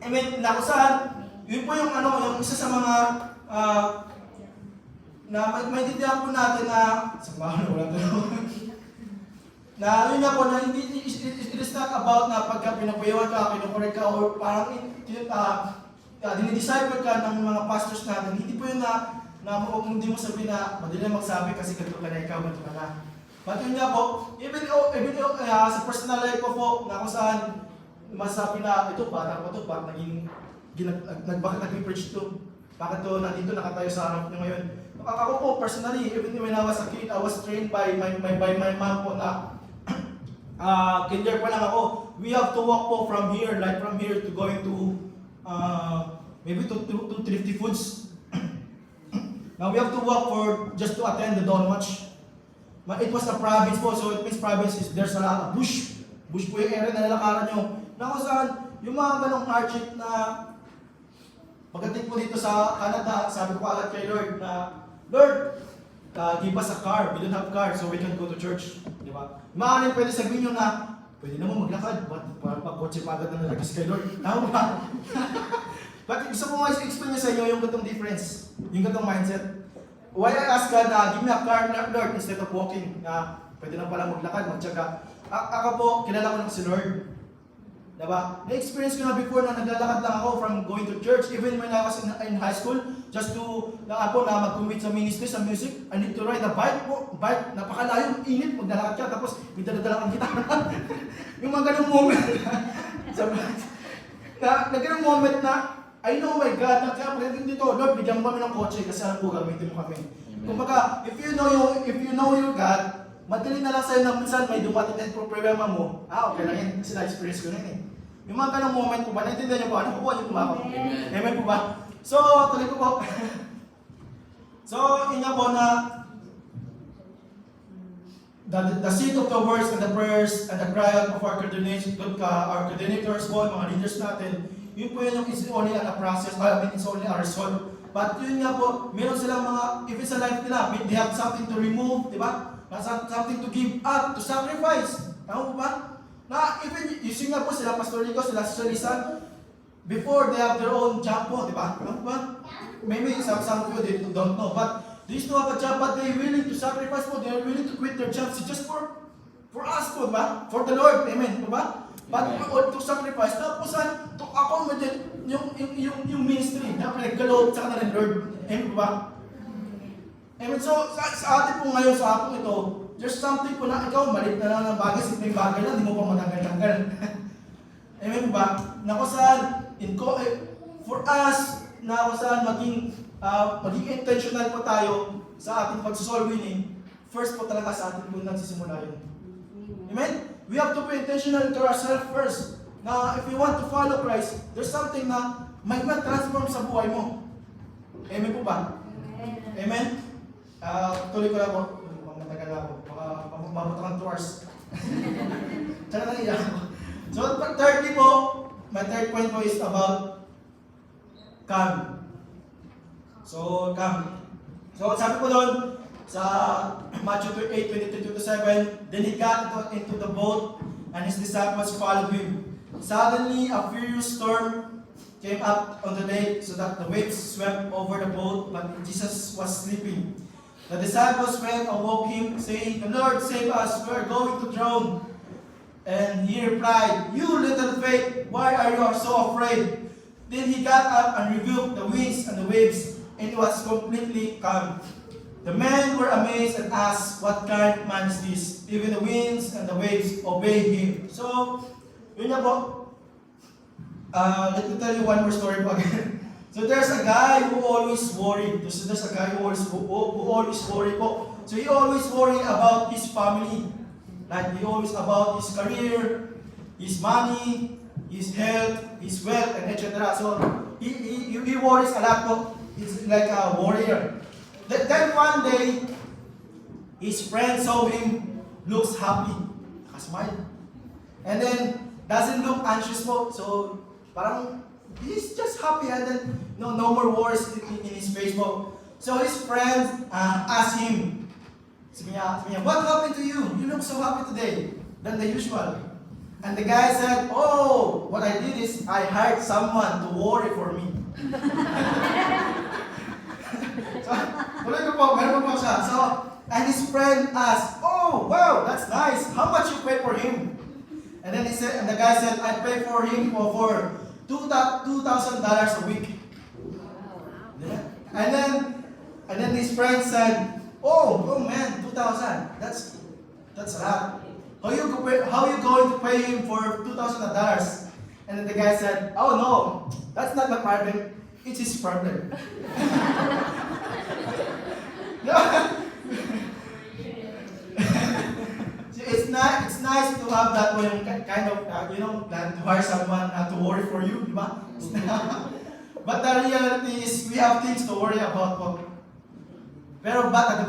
Amen. Nakusan, yun po yung yung isa sa mga, na maintindihan po natin na, sabahan wala tayo. Na yun nga po, na it is not about na pagka pinapayuhan ka, kinukorek ka, or parang dinidisciple ka ng mga pastors natin, hindi po yun na hindi mo sabihin na madali lang magsabi kasi ganito ka na ikaw, ganito ka na. But yun nga po, even sa personal life ko po, na kung saan masabi na, ito, bata ko to, bakit bakit nag-preach to? Bakit to, nandito nakatayo sa harap nyo ngayon? Ako po, personally, even when I was a kid, I was trained by my mom po na kinder pa lang ako. We have to walk po from here to going to maybe to Thrifty Foods. Now we have to walk for just to attend the dawn watch. It was a province po, so it means province is there's a lot of bush. Bush po yung area na lalakaran nyo. Na kung saan, yung mga ganong hardship na pagdating po dito sa Canada, sabi ko agad kay Lord na, Lord, give us a car. We don't have car, so we can go to church. Di ba? Maanin pwede sabihin nyo na, pwede naman maglakad. Parang pag-kotse pa agad na nalagis kay Lord. Tama ba? But gusto ko nga i-explain nyo sa inyo yung gatong difference. Yung gatong mindset. Why I ask God na, give me a car, Lord, instead of walking. Na pwede na pala maglakad, magtyaga. Ako po, kilala ko lang si Lord. Diba? Na-experience ko na before na naglalakad lang ako from going to church, even when I was in high school, just to, lang ako na mag-commit sa ministry, sa music, I need to ride a bike po. Bike, napakalayo, init, maglalakad ka, tapos may dala-dala kang gitara. Yung mga ganong moment na ganong moment na, I know my God, na kaya pagdating dito, Lord, bigyan mo kami ng kotse kasi alam po gamitin mo kami. Kumbaga, if you know your God, madali na lang sa'yo na minsan may dumating na problema mo, okay lang yan, kasi na-experience ko na yun eh. Yung mga ganong moment po ba, naintindihan niyo po, ano po niyo po ba ako? Amen po ba? So, tuloy ko po. So, yun nga po na, the seed of the words and the prayers and the cry out of our coordinators po, mga leaders natin, yun po yun yung is only a process, it's only a result. But yun nga po, meron silang mga, if it's a life nila, they have something to remove, di ba? Something to give up, to sacrifice. Tama po ba? Na even, using nga po sila, Pastor Rico, sila Lisa, before they have their own job po, di ba? Tama po ba? Maybe some of you, they don't know, but they used to have a job, but they're willing to sacrifice po, they're willing to quit their jobs just for us po, di ba? For the Lord, amen, di ba? But to sacrifice, tapos to accommodate yung ministry na pinagkaloob sa kanila ng Lord. Amen po ba? Amen. So, sa atin po ngayon, sa hapon ito, there's something po na ikaw, malit na lang ng bagay, simpleng bagay lang, di mo pa matanggal-tanggal. Amen po ba? Na kung saan, for us, na kung saan maging intentional po tayo sa ating pag-soul winning, first po talaga sa atin po nagsisimula yun. Amen? We have to be intentional to ourselves first. Na if you want to follow Christ, there's something na may ma-transform sa buhay mo. Amen po ba? Amen? Tuloy ko lang po. Matagal na ako. Mabot kang 2 hours. Tsaka na iyak ko. So, thirdly po, my third point po is about calm. So, calm. So, sabi po doon, sa Matthew 8:22-7, then he got into the boat and his disciples followed him. Suddenly, a furious storm came up on the lake so that the waves swept over the boat, but Jesus was sleeping. The disciples went and woke him, saying, "Lord, save us, we are going to drown." And he replied, "You little faith, why are you so afraid?" Then he got up and rebuked the winds and the waves, and it was completely calm. The men were amazed and asked, "What kind of man is this? Even the winds and the waves obey him." So, yun nga po. Let me tell you one more story po again. So there's a guy who always worried. There's a guy who always worry po. So he always worry about his family. Like he always about his career, his money, his health, his wealth, and etc. So he worries a lot po. He's like a warrior. Then one day, his friend saw him looks happy, smile, and then doesn't look anxious po. So parang he's just happy, and then no more worries in his face po. So his friend asked him, sabi niya, "What happened to you? You look so happy today than the usual." And the guy said, "Oh, what I did is I hired someone to worry for me." So, tuloy ko po, meron po siya. So, and his friend asked, "Oh, wow, that's nice. How much you pay for him?" And then the guy said, "I pay for him for $2,000 a week." And then his friend said, "Oh man, 2,000. That's a lot. How you going to pay him for $2,000? And then the guy said, "Oh no, that's not my problem. It's his problem." It's nice to have that kind of to hire someone to worry for you, di ba? But the reality is, we have things to worry about po. Pero but the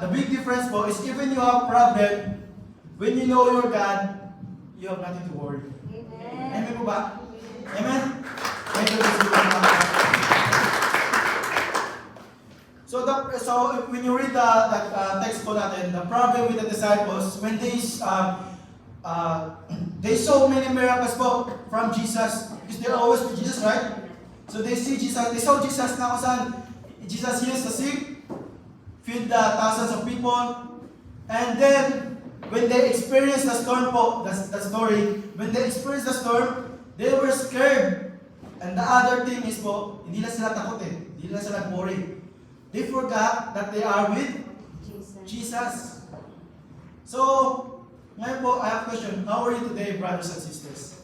big difference po is even you have problem, when you know your God, you have nothing to worry. Amen po ba? Amen? Thank you, So when you read the text po natin, the problem with the disciples, when they saw many miracles po from Jesus, because they're always with Jesus, right? So they saw Jesus na kung saan Jesus heals the sick, feed the thousands of people, and then when they experienced the storm po, that's the story, when they experienced the storm, they were scared. And the other thing is po, hindi na sila takot hindi na sila worried. They forgot that they are with Jesus. So, ngayon po, I have a question. How are you today, brothers and sisters?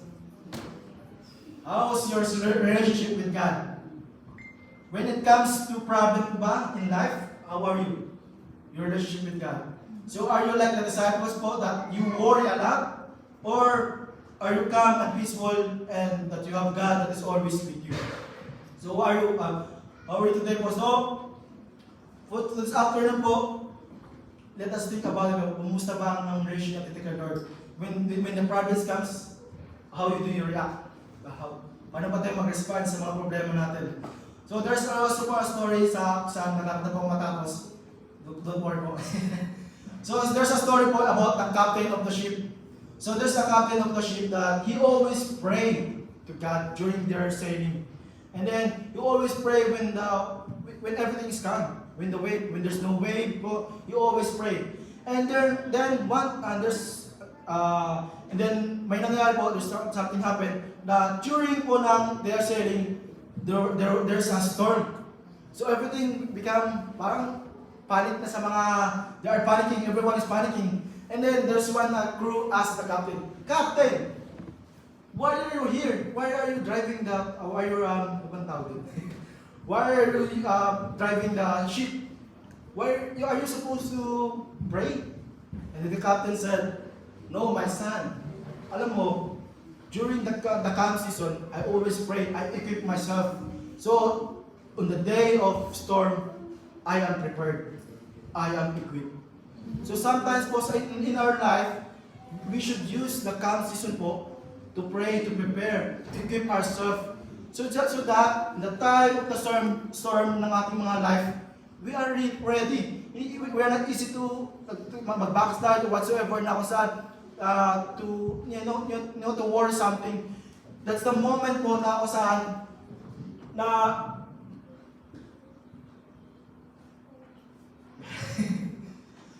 How's your relationship with God? When it comes to problem ba in life, how are you? Your relationship with God. So, are you like the disciples po that you worry a lot? Or are you calm and peaceful and that you have God that is always with you? So, how are you today po? So, for this afternoon po, let us think about it. Kumusta ba ang relationship natin kay Lord? When the problems comes, how do you react? Paano ba tayo mag-respond sa mga problema natin? So there's also a story sa malapit na pong matapos. Don't worry po. So there's a story po about the captain of the ship. So there's a captain of the ship that he always pray to God during their sailing. And then he always pray when everything is calm. When there's no wave, you always pray. And then may nangyari po, something happened na during po ng they are sailing, there's a storm. So everything become parang panic na sa mga, they are panicking, everyone is panicking. And then there's one crew asked the captain, "Captain, why are you here? Why are you driving why are you driving the ship? Why are you supposed to pray?" And then the captain said, "No, my son. Alam mo, during the calm season, I always pray. I equip myself. So, on the day of storm, I am prepared. I am equipped." So sometimes po in our life, we should use the calm season po to pray, to prepare, to equip ourselves. So that in the time of the storm ng ating mga life, we are ready. We are not easy to mag-backslide or whatsoever na kung saan to worry something. That's the moment po na kung saan na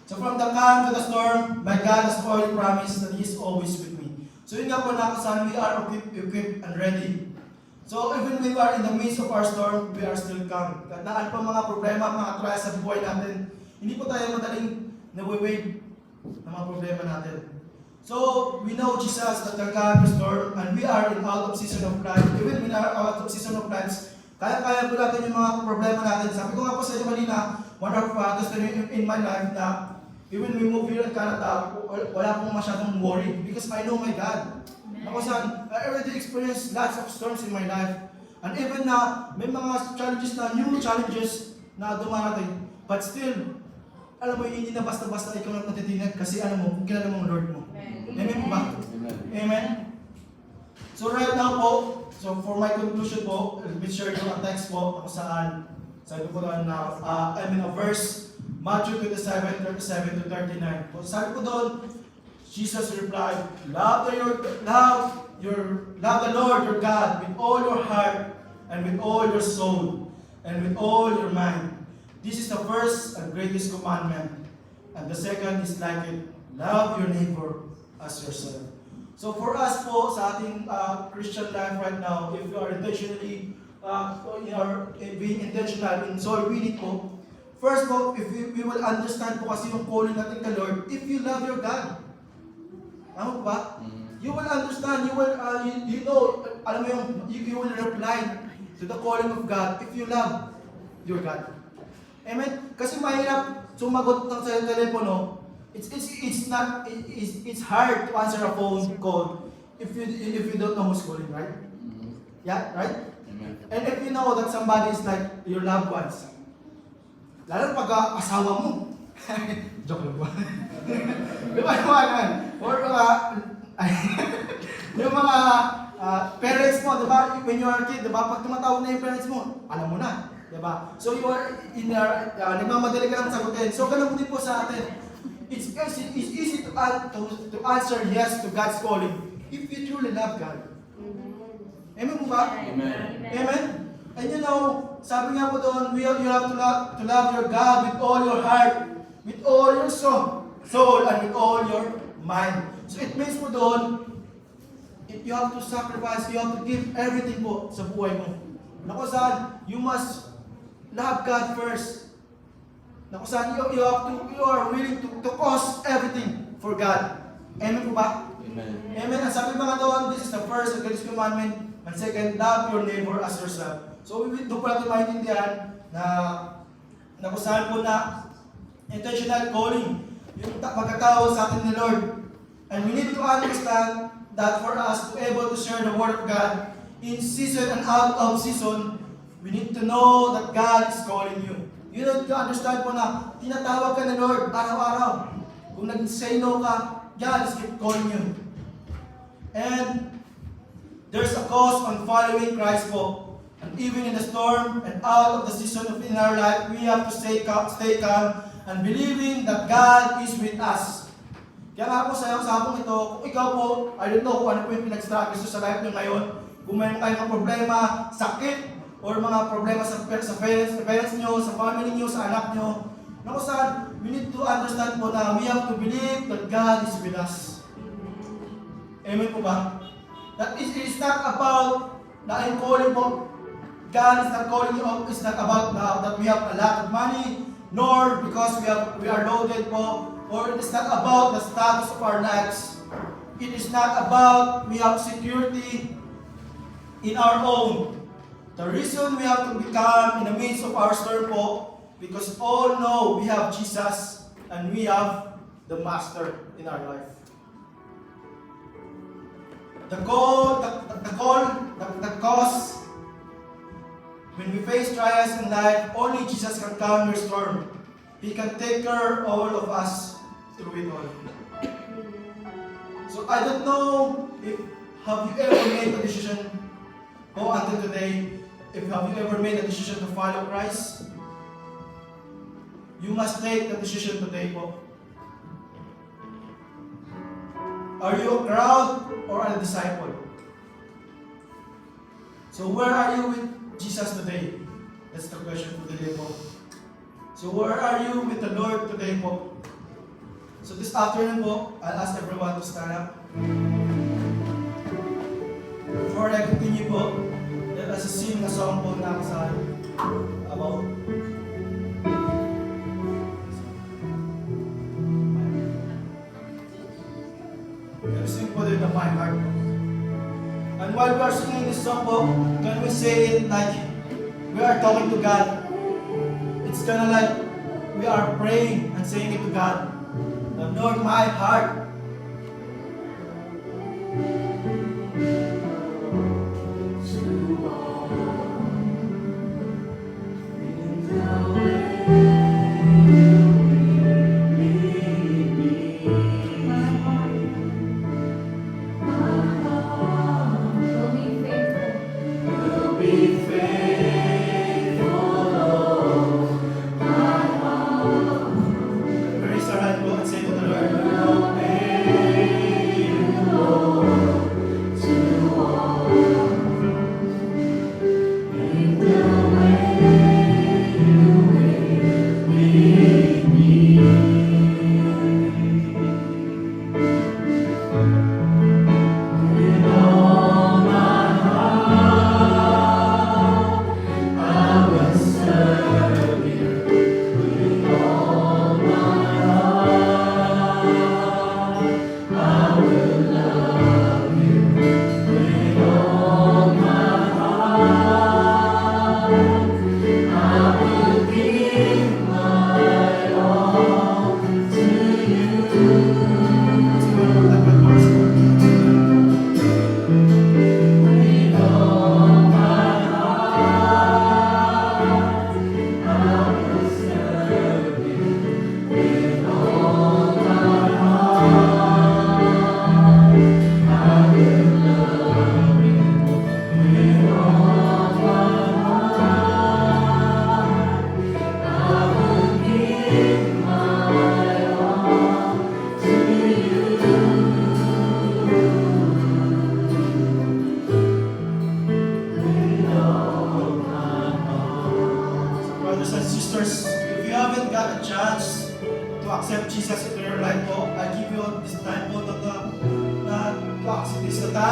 so from the calm to the storm, my God has already promised that He is always with me. So yun nga po na kung saan we are equipped and ready. So even when we are in the midst of our storm, we are still calm. Kahit na ano pa mga problema, mga trials sa buhay natin, hindi po tayo madaling nawi-wave ng mga problema natin. So we know Jesus that can calm the storm, and we are in out of season of life. Even when we are out of season of lives, kaya po natin yung mga problema natin. Sabi ko nga po sa inyo kanina, one of the in my life na even we move here in Canada, wala akong masyadong worry because I know my God. Ako saan, I already experienced lots of storms in my life. And even na may mga challenges na, new challenges na dumarating. But still, alam mo, hindi na basta-basta ikaw lang natitinig kasi alam mo, kung kilala mo ang Lord mo. Amen po ba? Amen. So right now po, so for my conclusion po, let me share you a text po kung saan, sabi ko doon na, a verse, Matthew 27, 37 to 39. So sabi ko doon, Jesus replied, love the Lord your God with all your heart and with all your soul and with all your mind. This is the first and greatest commandment. And the second is like it, love your neighbor as yourself. So for us po, sa ating Christian life right now, if you are intentionally, being intentional in soul winning po, first po, if we will understand po kasi yung calling natin kay Lord, if you love your God, tama ba? You will understand, you will, you know, alam mo yung, you will reply to the calling of God if you love your God. Amen? Kasi mahirap sumagot ng sa telepono. It's hard to answer a phone call if you don't know who's calling, right? Yeah, right? Amen. And if you know that somebody is like your loved ones, lalo pag asawa mo, joke lang ba? Di ba yung mga ganun? Or yung mga parents mo, di ba? When you are a kid, di ba? Pag tumatawag na yung parents mo, alam mo na. Di ba? So you are in there, nagmamadali ka lang sagutin. So ganun din po sa atin. It's easy to answer yes to God's calling if you truly love God. Amen po ba? Amen. Amen? And you know, sabi nga po doon, you have to love your God with all your heart, with all your soul, and with all your mind. So it means po doon, if you have to sacrifice, you have to give everything po sa buhay mo. Naku saan, you must love God first. Naku saan, you are willing to cost everything for God. Amen po ba? Amen. Amen. Ang sabi mga doon, this is the first and greatest commandment. And second, love your neighbor as yourself. So doon po natin maintindihan na kung saan po na intentional calling yung pagkatao sa atin ni Lord. And we need to understand that for us to able to share the Word of God in season and out of season, we need to know that God is calling you. You need to understand po na tinatawag ka ni Lord araw-araw. Kung nag-say no ka, God is keep calling you. And there's a cost on following Christ po. And even in the storm and out of the season of in our life, we have to stay calm and believing that God is with us. Kaya nga po sa hapong ito, kung ikaw po, I don't know kung ano po yung pinag-struggle sa life nyo ngayon, kung mayroon kayong mga problema, sakit, or mga problema sa parents nyo, sa family nyo, sa anak nyo, na kung saan, we need to understand po na we have to believe that God is with us. Amen po ba? That it is not about na I'm calling po. God is not calling you up. It's not about that we have a lot of money, nor because we are loaded po, or it is not about the status of our lives. It is not about we have security in our own. The reason we have to become in the midst of our storm po, because all know we have Jesus and we have the Master in our life. The cause, when we face trials in life, only Jesus can calm your storm. He can take care of all of us through it all. So I don't know if have you ever made a decision until today, have you ever made a decision to follow Christ? You must take the decision today po. Are you a crowd or a disciple? So where are you with Jesus today? That's the question for today po. So where are you with the Lord today po? So this afternoon po, I'll ask everyone to stand up. Before I continue po, let us sing a song po na about sing po with my heart. And while we are singing this song po, can we say it like we are talking to God? It's kind of like we are praying and saying it to God. Lord, my heart. Raise our hand po and say to the Lord,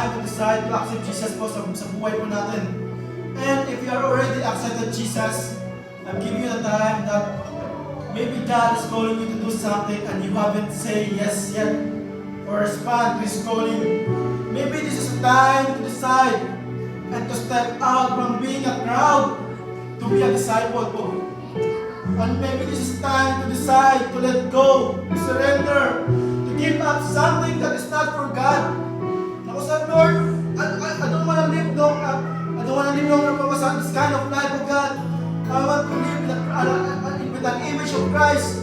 time to decide to accept Jesus po sa buhay po natin. And if you are already accepted Jesus, I'm giving you the time that maybe God is calling you to do something and you haven't said yes yet or respond to His calling. Maybe this is a time to decide and to step out from being a crowd to be a disciple po. And maybe this is time to decide to let go, to surrender, to give up something that is not for God. Ako sa Lord, I don't want to live long. I don't want to live longer this kind of life of God. I want to live with an image of Christ.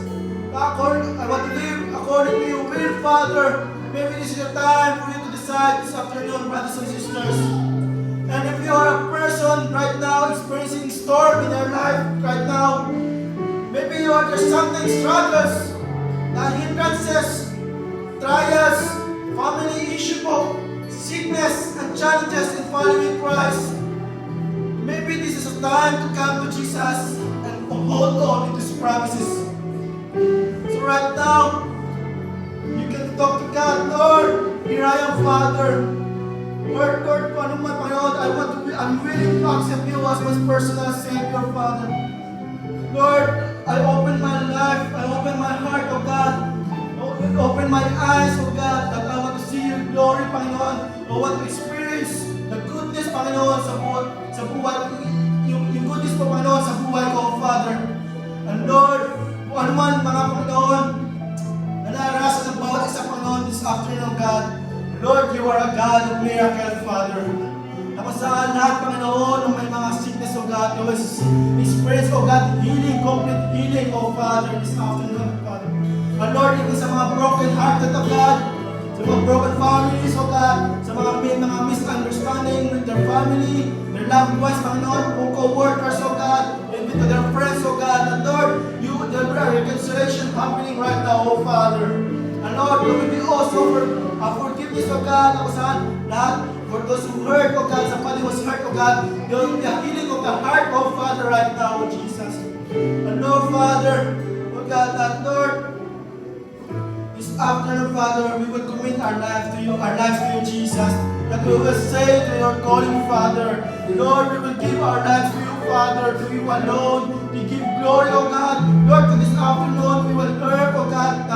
I want to live according to your will, Father. Maybe this is the time for you to decide this afternoon, brothers and sisters. And if you are a person right now experiencing storm in your life right now, maybe there's something struggles, hindrances, trials, family issue, sickness, and challenges in following Christ. Maybe this is a time to come to Jesus and hold on to His promises. So right now, you can talk to God, Lord, here I am, Father. Lord, kung ano man, Panginoon, I'm willing to accept You as my personal Savior, Father. Lord, I open my life, I open my heart, oh God. Open my eyes, oh God, that I want to see Your glory, Panginoon. I want to experience the goodness, Panginoon, sa buhay, yung goodness po, Panginoon, sa buhay ko, Father. And Lord, kung ano man, mga Panginoon, na naranasan ng bawat isa, Panginoon, this afternoon, God, Lord, You are a God of miracle, Father. Ako sa lahat, Panginoon, ng may mga sickness, oh God, You will experience, oh God, healing, complete healing, oh Father, this afternoon, Father. And Lord, even sa mga broken hearted, oh God, sa mga broken families, oh God, sa mga misunderstanding with their family, their loved ones, Panginoon, o co-workers, oh God, even to their friends, oh God, and Lord, there will be a reconciliation happening right now, oh Father. And Lord, there will be also forgiveness, oh God, ako sa lahat, for those who hurt, oh God, somebody was hurt, oh God, there will be a healing of the heart, oh Father, right now, oh Jesus. And Lord, Father, oh God, that Lord, this afternoon, Father, we will commit our lives to You, Jesus. That we will say to Your calling, Father, Lord, we will give our lives to You, Father, to You alone. We give glory, oh God. Lord, to this afternoon, we will earn, oh God,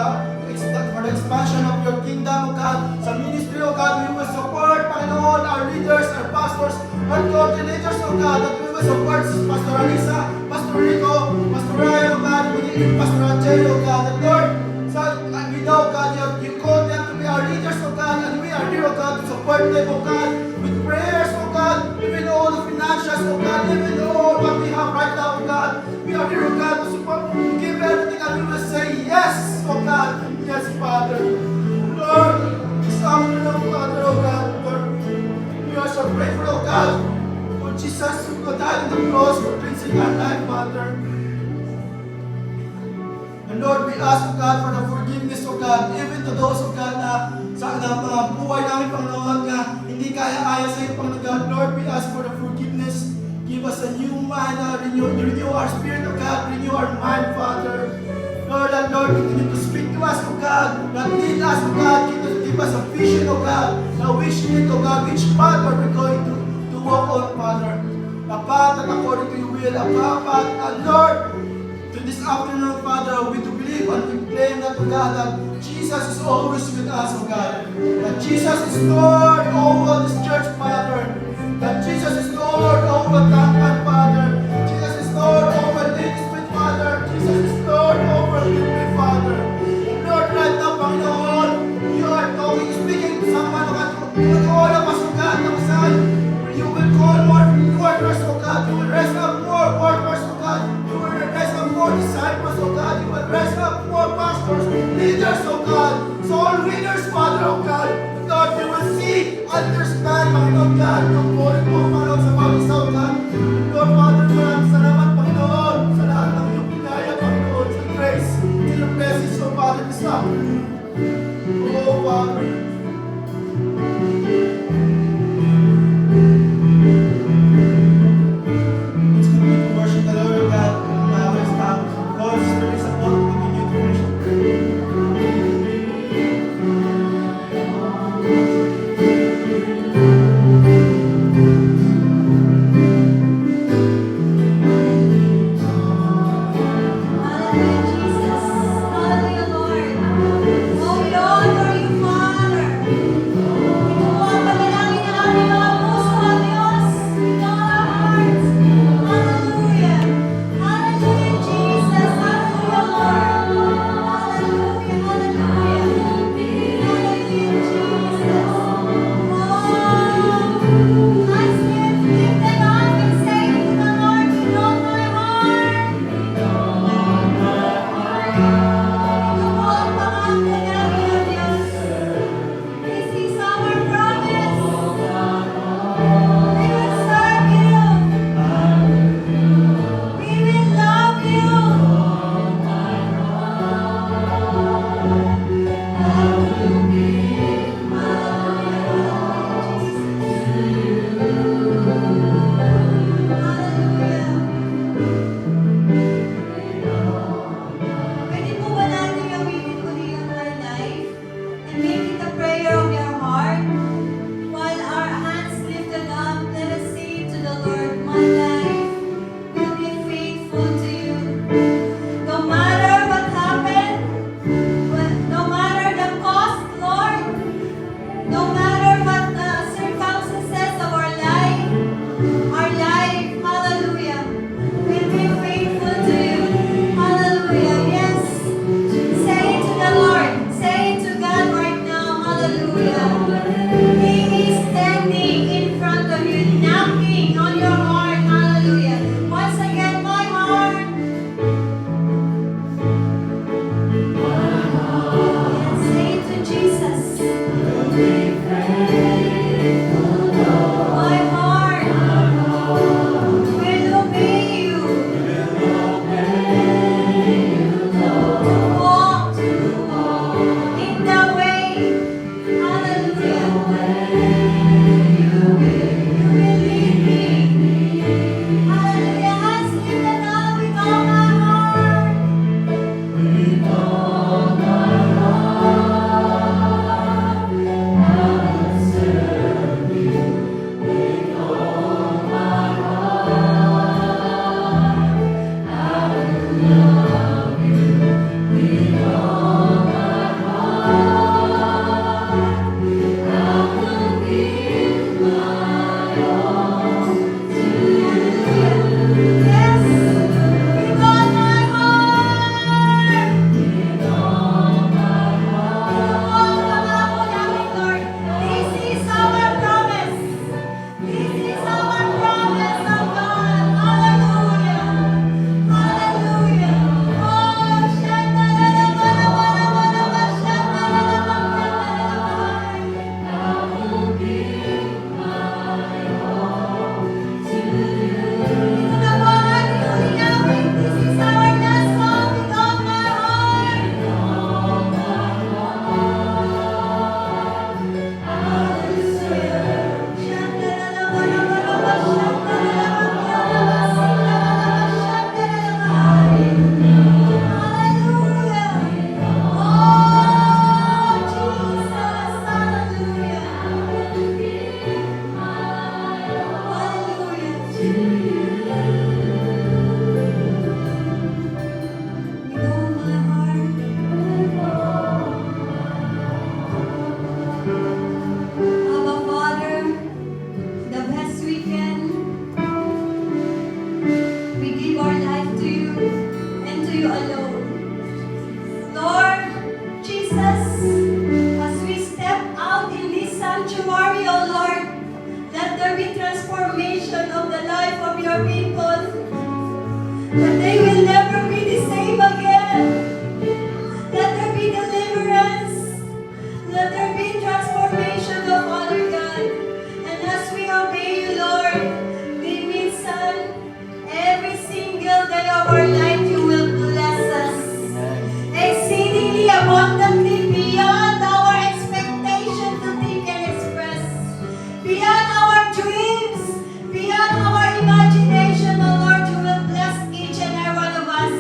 for the expansion of Your kingdom, oh God. Sa ministry, oh God, we will support, Panginoon, our leaders, our pastors, our coordinators, oh God, that we will support Pastor Alisa, Pastor Rico, Pastor Ryan, oh God, Pastor Ajay, oh God, and Lord, we know, God, You called them to be our leaders, oh God, and we are here, oh God, to support them, oh God, with prayers, oh God, even all the financials, oh God, even all what we have right now, oh God. We are here, oh God, to support, to give everything, and we will say yes, oh God, yes, Father. Lord, this afternoon, Father, oh God, Lord, we are so grateful, oh God, for Jesus who died on the cross for cleansing our life, Father. And Lord, we ask, oh God, for the forgiveness, oh God, even to those, oh God, na sa mga buhay namin, Panginoon, na hindi kaya-aya sa iyo, Panginoon God. Lord, we ask for the forgiveness. Give us a new mind, renew our spirit, oh God, renew our mind, Father. Lord, and Lord, continue to speak to us, oh God, that lead us, oh God, give us a vision, oh God, na which need, oh God, which path are we going to walk on, Father. A path that according to Your will, a path, and Lord, to this afternoon, Father, we do believe and we claim that, oh God, that Jesus is always with us, oh God. That Jesus is Lord over this church, Father. That Jesus is Lord over Tampan, Father. Jesus is Lord over Ladysmith, Father. Jesus is Lord over Liberty, Father. And Lord, right now, Panginoon, You are talking, speaking to someone, oh God, to all of us, oh God, na saan You will call more workers, oh God. You will raise up more workers, oh God. You will raise up more disciples, oh God. You will raise up more pastors, leaders, oh God. Soul winners, Father, oh God. Lord, you will see, understand, Panginoon God, yung calling mo, Panginoon, sa mga isa, oh God. Lord, Father, maraming salamat, Panginoon, sa lahat ng iyong pinaya, Panginoon, sa grace, sa iyong blessings, oh Father, this afternoon. Oh, Father. No matter what the circumstances of our life, hallelujah, will be faithful to you. Hallelujah. Yes. Say it to the Lord. Say it to God right now. Hallelujah. He is standing in front of you, knocking on your heart. Hallelujah. Once again, my heart. Yes, say it to Jesus. My heart will obey you. Walk in the way. Hallelujah. You will lead me. Hallelujah. Hands lifted up with all my heart. Yes, with all my heart. This is our promise. This is our promise of God. Hallelujah. Hallelujah. Oh, this is our last song with all my heart. Abba Father, the best we can, we give our life to you and to you alone. Lord Jesus, as we step out in this sanctuary, oh Lord, let there be transformation of the life of your people, that they will never be the same again. Let there be deliverance. Let there be transformation of Father God. And as we obey you, Lord, we mean, Son, every single day of our life you will bless us. Exceedingly abundantly beyond our expectation to think and express. Beyond our dreams, beyond our imagination, oh Lord, you will bless each and every one of us.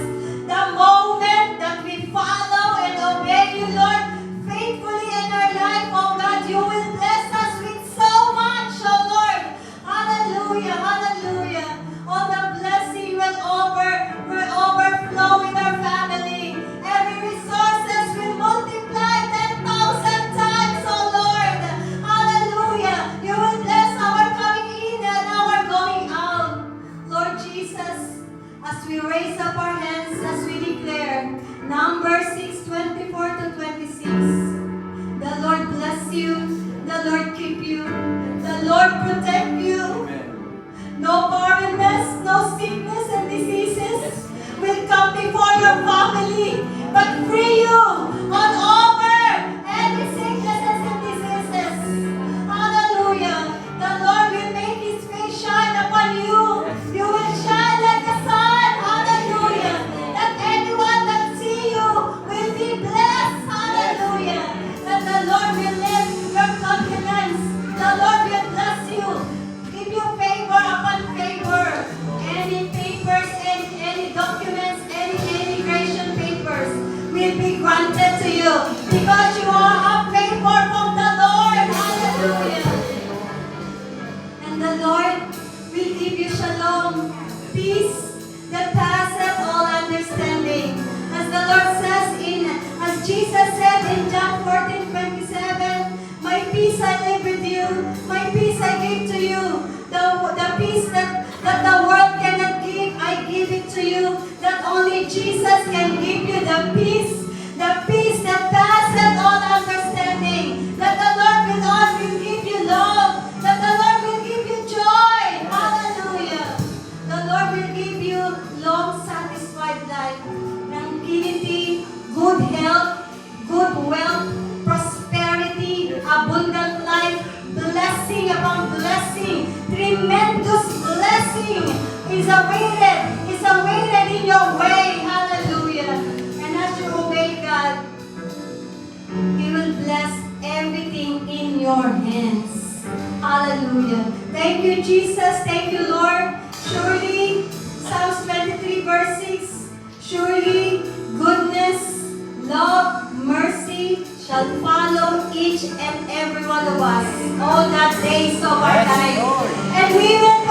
The moment that we follow and obey you, Lord, faithfully in our life, oh God, you will bless us with so much, oh Lord. Hallelujah, hallelujah. All the blessing will overflow in our family. Every resources will multiply 10,000 times, oh Lord. Hallelujah. You will bless our coming in and our going out. Lord Jesus, as we raise up our hands, as we declare, Numbers 6:24 to 26. The Lord bless you. The Lord keep you. The Lord protect you. No barrenness, no sickness and diseases will come before your family, but free you all over every sicknesses and diseases. Hallelujah. The Lord will make His face shine upon you. You will shine like the sun. Hallelujah. That anyone that see you will be blessed. Hallelujah. That the Lord will lift your countenance. The Lord will bless you. Give you favor upon favor. Any papers, any documents, any immigration papers will be granted to you because you are a favor from the Lord. Hallelujah. And the Lord will give you shalom, peace that passeth all understanding. As the Lord says as Jesus said in John 14:27, my peace I live with you. My peace I give to you. The peace that the world cannot give, I give it to you. That only Jesus can give you the peace that passes all understanding. That the Lord will give you love. That the Lord will give you joy. Hallelujah. The Lord will give you long, satisfied life, tranquility, good health, good wealth, prosperity, abundant life, blessing upon blessing, tremendous blessing is awaited in your way. Hallelujah. And as you obey God, He will bless everything in your hands. Hallelujah. Thank you, Jesus. Thank you, Lord. Surely, Psalms 23 verse 6, surely goodness, love, mercy shall follow each and every one of us all the days of our Yes, life. Lord. And we will